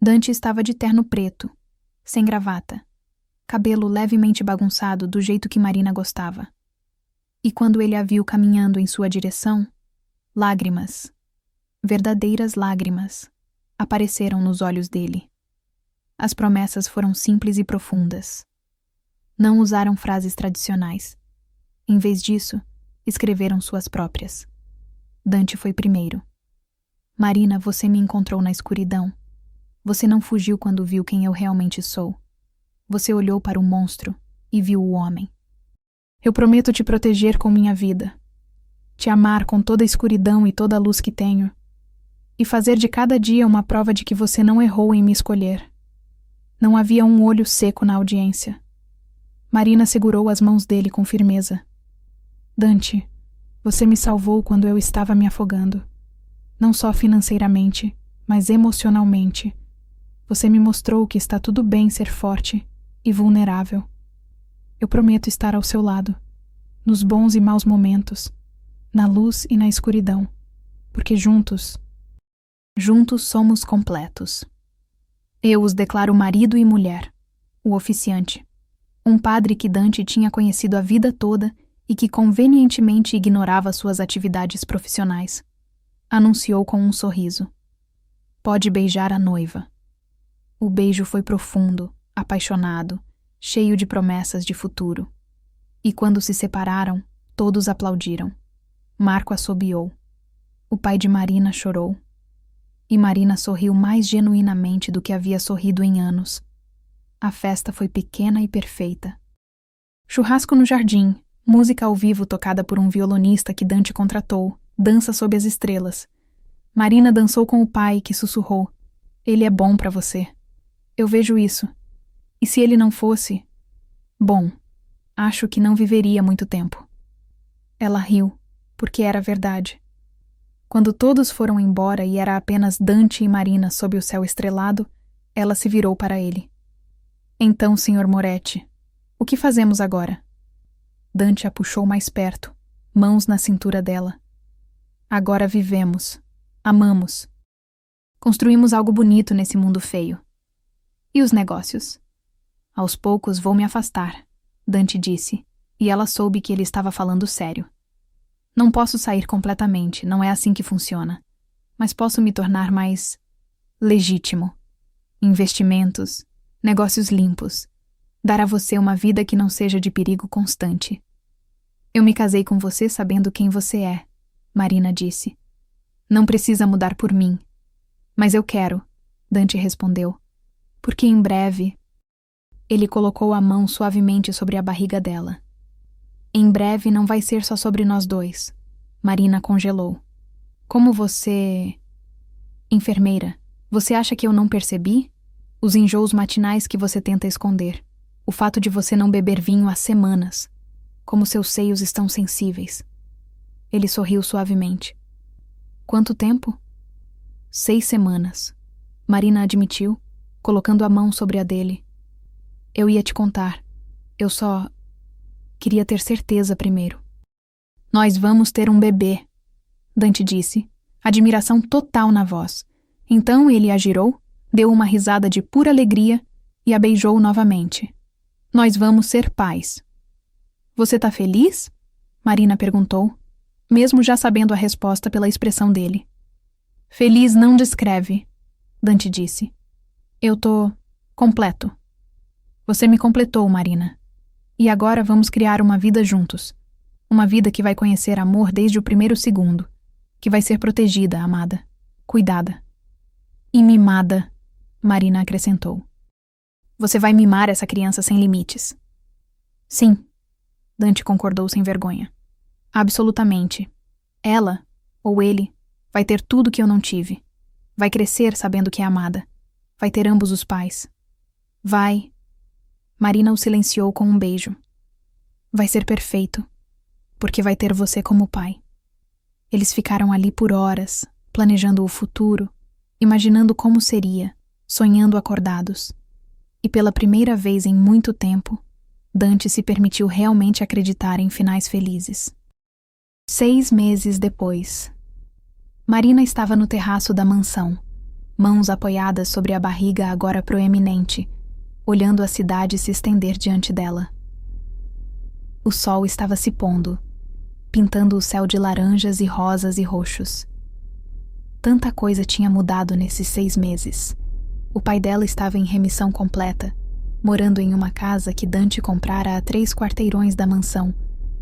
Dante estava de terno preto, sem gravata, cabelo levemente bagunçado do jeito que Marina gostava. E quando ele a viu caminhando em sua direção, lágrimas, verdadeiras lágrimas, apareceram nos olhos dele. As promessas foram simples e profundas. Não usaram frases tradicionais. Em vez disso, escreveram suas próprias. Dante foi primeiro. Marina, você me encontrou na escuridão. Você não fugiu quando viu quem eu realmente sou. Você olhou para o monstro e viu o homem. Eu prometo te proteger com minha vida, te amar com toda a escuridão e toda a luz que tenho, e fazer de cada dia uma prova de que você não errou em me escolher. Não havia um olho seco na audiência. Marina segurou as mãos dele com firmeza. Dante, você me salvou quando eu estava me afogando. Não só financeiramente, mas emocionalmente. Você me mostrou que está tudo bem ser forte e vulnerável. Eu prometo estar ao seu lado, nos bons e maus momentos, na luz e na escuridão, porque juntos somos completos. Eu os declaro marido e mulher, o oficiante, um padre que Dante tinha conhecido a vida toda e que convenientemente ignorava suas atividades profissionais. Anunciou com um sorriso. Pode beijar a noiva. O beijo foi profundo, apaixonado, cheio de promessas de futuro. E quando se separaram, todos aplaudiram. Marco assobiou. O pai de Marina chorou. E Marina sorriu mais genuinamente do que havia sorrido em anos. A festa foi pequena e perfeita. Churrasco no jardim, música ao vivo tocada por um violonista que Dante contratou, dança sob as estrelas. Marina dançou com o pai, que sussurrou: Ele é bom para você. Eu vejo isso. E se ele não fosse? Bom, acho que não viveria muito tempo. Ela riu, porque era verdade. Quando todos foram embora e era apenas Dante e Marina sob o céu estrelado, ela se virou para ele. Então, Sr. Moretti, o que fazemos agora? Dante a puxou mais perto, mãos na cintura dela. Agora vivemos, amamos. Construímos algo bonito nesse mundo feio. E os negócios? Aos poucos vou me afastar, Dante disse, e ela soube que ele estava falando sério. Não posso sair completamente, não é assim que funciona. Mas posso me tornar mais legítimo. Investimentos, negócios limpos. Dar a você uma vida que não seja de perigo constante. Eu me casei com você sabendo quem você é, Marina disse. Não precisa mudar por mim. Mas eu quero, Dante respondeu. Porque em breve... Ele colocou a mão suavemente sobre a barriga dela. Em breve não vai ser só sobre nós dois. Marina congelou. Como você... Enfermeira, você acha que eu não percebi? Os enjoos matinais que você tenta esconder. O fato de você não beber vinho há semanas. Como seus seios estão sensíveis. Ele sorriu suavemente. Quanto tempo? 6 semanas. Marina admitiu, colocando a mão sobre a dele. Eu ia te contar. Eu só... queria ter certeza primeiro. Nós vamos ter um bebê, Dante disse, admiração total na voz. Então ele a girou, deu uma risada de pura alegria e a beijou novamente. Nós vamos ser pais. Você tá feliz? Marina perguntou, mesmo já sabendo a resposta pela expressão dele. Feliz não descreve, Dante disse. Eu tô completo. Você me completou, Marina. E agora vamos criar uma vida juntos. Uma vida que vai conhecer amor desde o primeiro segundo. Que vai ser protegida, amada. Cuidada. E mimada, Marina acrescentou. Você vai mimar essa criança sem limites. Sim, Dante concordou sem vergonha. Absolutamente. Ela, ou ele, vai ter tudo que eu não tive. Vai crescer sabendo que é amada. Vai ter ambos os pais. Vai... Marina o silenciou com um beijo. Vai ser perfeito, porque vai ter você como pai. Eles ficaram ali por horas, planejando o futuro, imaginando como seria, sonhando acordados. E pela primeira vez em muito tempo, Dante se permitiu realmente acreditar em finais felizes. 6 meses depois. Marina estava no terraço da mansão, mãos apoiadas sobre a barriga agora proeminente, olhando a cidade se estender diante dela. O sol estava se pondo, pintando o céu de laranjas e rosas e roxos. Tanta coisa tinha mudado nesses 6 meses. O pai dela estava em remissão completa, morando em uma casa que Dante comprara a 3 quarteirões da mansão,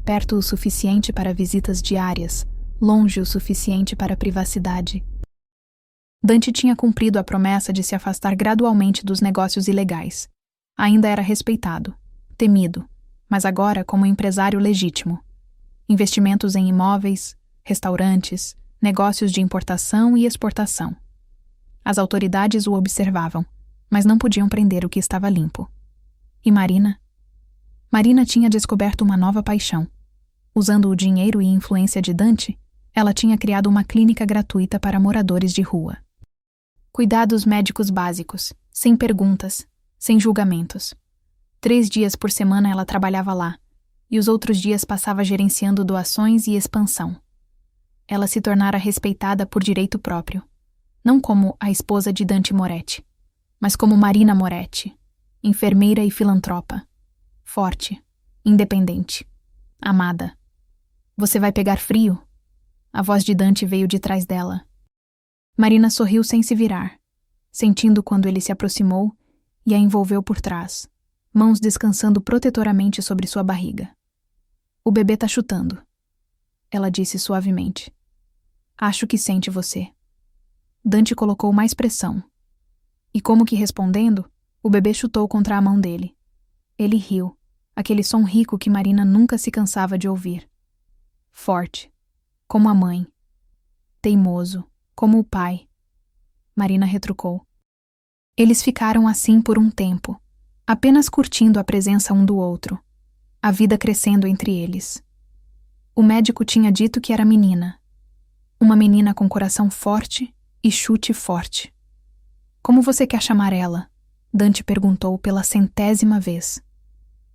perto o suficiente para visitas diárias, longe o suficiente para privacidade. Dante tinha cumprido a promessa de se afastar gradualmente dos negócios ilegais. Ainda era respeitado, temido, mas agora como empresário legítimo. Investimentos em imóveis, restaurantes, negócios de importação e exportação. As autoridades o observavam, mas não podiam prender o que estava limpo. E Marina? Marina tinha descoberto uma nova paixão. Usando o dinheiro e influência de Dante, ela tinha criado uma clínica gratuita para moradores de rua. Cuidados médicos básicos, sem perguntas, sem julgamentos. 3 dias por semana ela trabalhava lá, e os outros dias passava gerenciando doações e expansão. Ela se tornara respeitada por direito próprio, não como a esposa de Dante Moretti, mas como Marina Moretti, enfermeira e filantropa, forte, independente, amada. Você vai pegar frio? A voz de Dante veio de trás dela. Marina sorriu sem se virar, sentindo quando ele se aproximou e a envolveu por trás, mãos descansando protetoramente sobre sua barriga. O bebê tá chutando, ela disse suavemente. Acho que sente você. Dante colocou mais pressão. E como que respondendo, o bebê chutou contra a mão dele. Ele riu, aquele som rico que Marina nunca se cansava de ouvir. Forte, como a mãe. Teimoso, como o pai. Marina retrucou. Eles ficaram assim por um tempo, apenas curtindo a presença um do outro, a vida crescendo entre eles. O médico tinha dito que era menina. Uma menina com coração forte e chute forte. Como você quer chamar ela? Dante perguntou pela 100ª vez.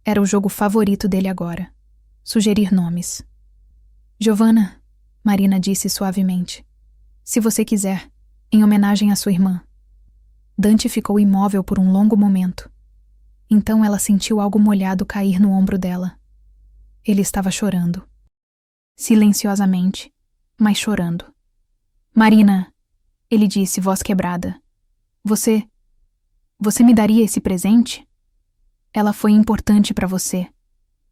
Era o jogo favorito dele agora. Sugerir nomes. Giovanna, Marina disse suavemente. Se você quiser, em homenagem à sua irmã. Dante ficou imóvel por um longo momento. Então ela sentiu algo molhado cair no ombro dela. Ele estava chorando. Silenciosamente, mas chorando. Marina, ele disse, voz quebrada. Você me daria esse presente? Ela foi importante para você,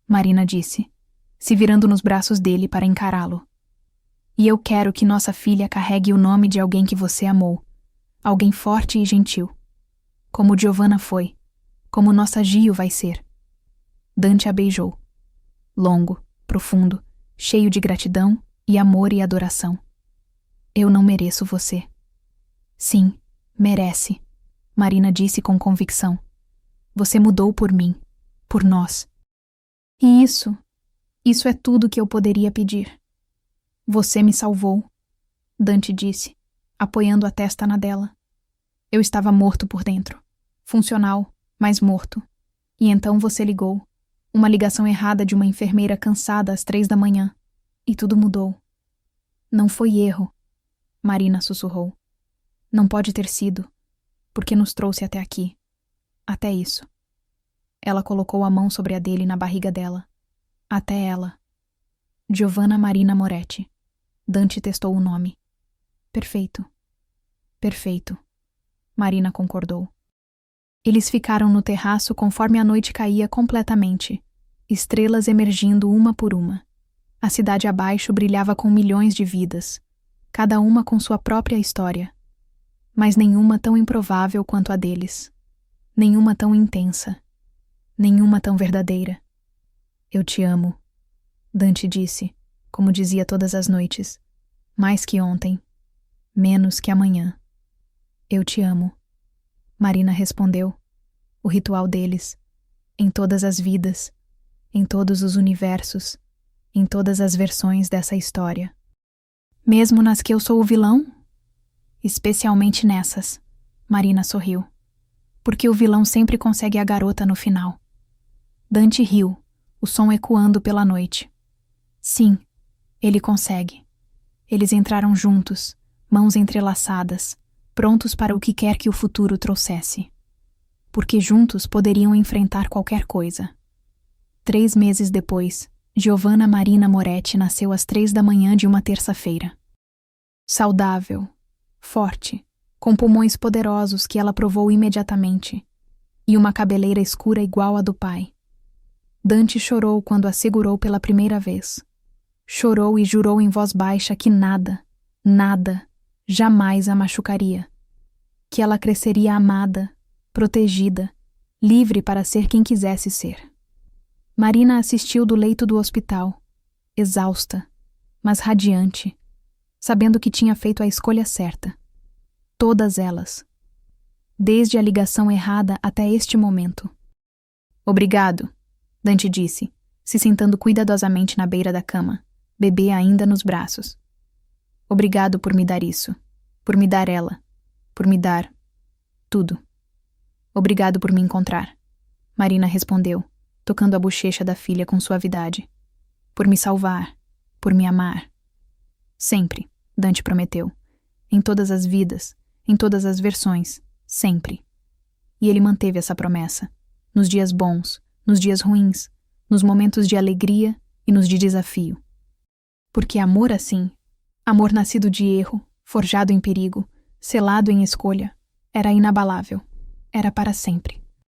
Marina disse, se virando nos braços dele para encará-lo. E eu quero que nossa filha carregue o nome de alguém que você amou. alguém forte e gentil. Como Giovanna foi, como nossa Gio vai ser. Dante a beijou. Longo, profundo, cheio de gratidão e amor e adoração. Eu não mereço você. Sim, merece, Marina disse com convicção. Você mudou por mim, por nós. E isso é tudo que eu poderia pedir. Você me salvou, Dante disse, apoiando a testa na dela. Eu estava morto por dentro, funcional, mas morto. E então você ligou, uma ligação errada de uma enfermeira cansada às 3 da manhã, e tudo mudou. Não foi erro, Marina sussurrou. Não pode ter sido, porque nos trouxe até aqui, até isso. Ela colocou a mão sobre a dele na barriga dela. Até ela. Giovanna Marina Moretti. Dante testou o nome. Perfeito. Perfeito. Marina concordou. Eles ficaram no terraço conforme a noite caía completamente, estrelas emergindo uma por uma. A cidade abaixo brilhava com milhões de vidas, cada uma com sua própria história, mas nenhuma tão improvável quanto a deles, nenhuma tão intensa, nenhuma tão verdadeira. Eu te amo, Dante disse, como dizia todas as noites, mais que ontem, menos que amanhã. Eu te amo. Marina respondeu. O ritual deles, em todas as vidas, em todos os universos, em todas as versões dessa história. Mesmo nas que eu sou o vilão? Especialmente nessas, Marina sorriu. Porque o vilão sempre consegue a garota no final. Dante riu, o som ecoando pela noite. Sim, ele consegue. Eles entraram juntos, mãos entrelaçadas, prontos para o que quer que o futuro trouxesse. Porque juntos poderiam enfrentar qualquer coisa. 3 meses depois, Giovanna Marina Moretti nasceu às 3 da manhã de uma terça-feira. Saudável, forte, com pulmões poderosos que ela provou imediatamente, e uma cabeleira escura igual à do pai. Dante chorou quando a segurou pela primeira vez. Chorou e jurou em voz baixa que nada, jamais a machucaria. Que ela cresceria amada, protegida, livre para ser quem quisesse ser. Marina assistiu do leito do hospital, exausta, mas radiante, sabendo que tinha feito a escolha certa. Todas elas. Desde a ligação errada até este momento. Obrigado, Dante disse, se sentando cuidadosamente na beira da cama, bebê ainda nos braços. Obrigado por me dar isso, por me dar ela, por me dar tudo. Obrigado por me encontrar, Marina respondeu, tocando a bochecha da filha com suavidade. Por me salvar, por me amar. Sempre, Dante prometeu. Em todas as vidas, em todas as versões, sempre. E ele manteve essa promessa, nos dias bons, nos dias ruins, nos momentos de alegria e nos de desafio. Porque amor assim, amor nascido de erro, forjado em perigo, selado em escolha, era inabalável, era para sempre.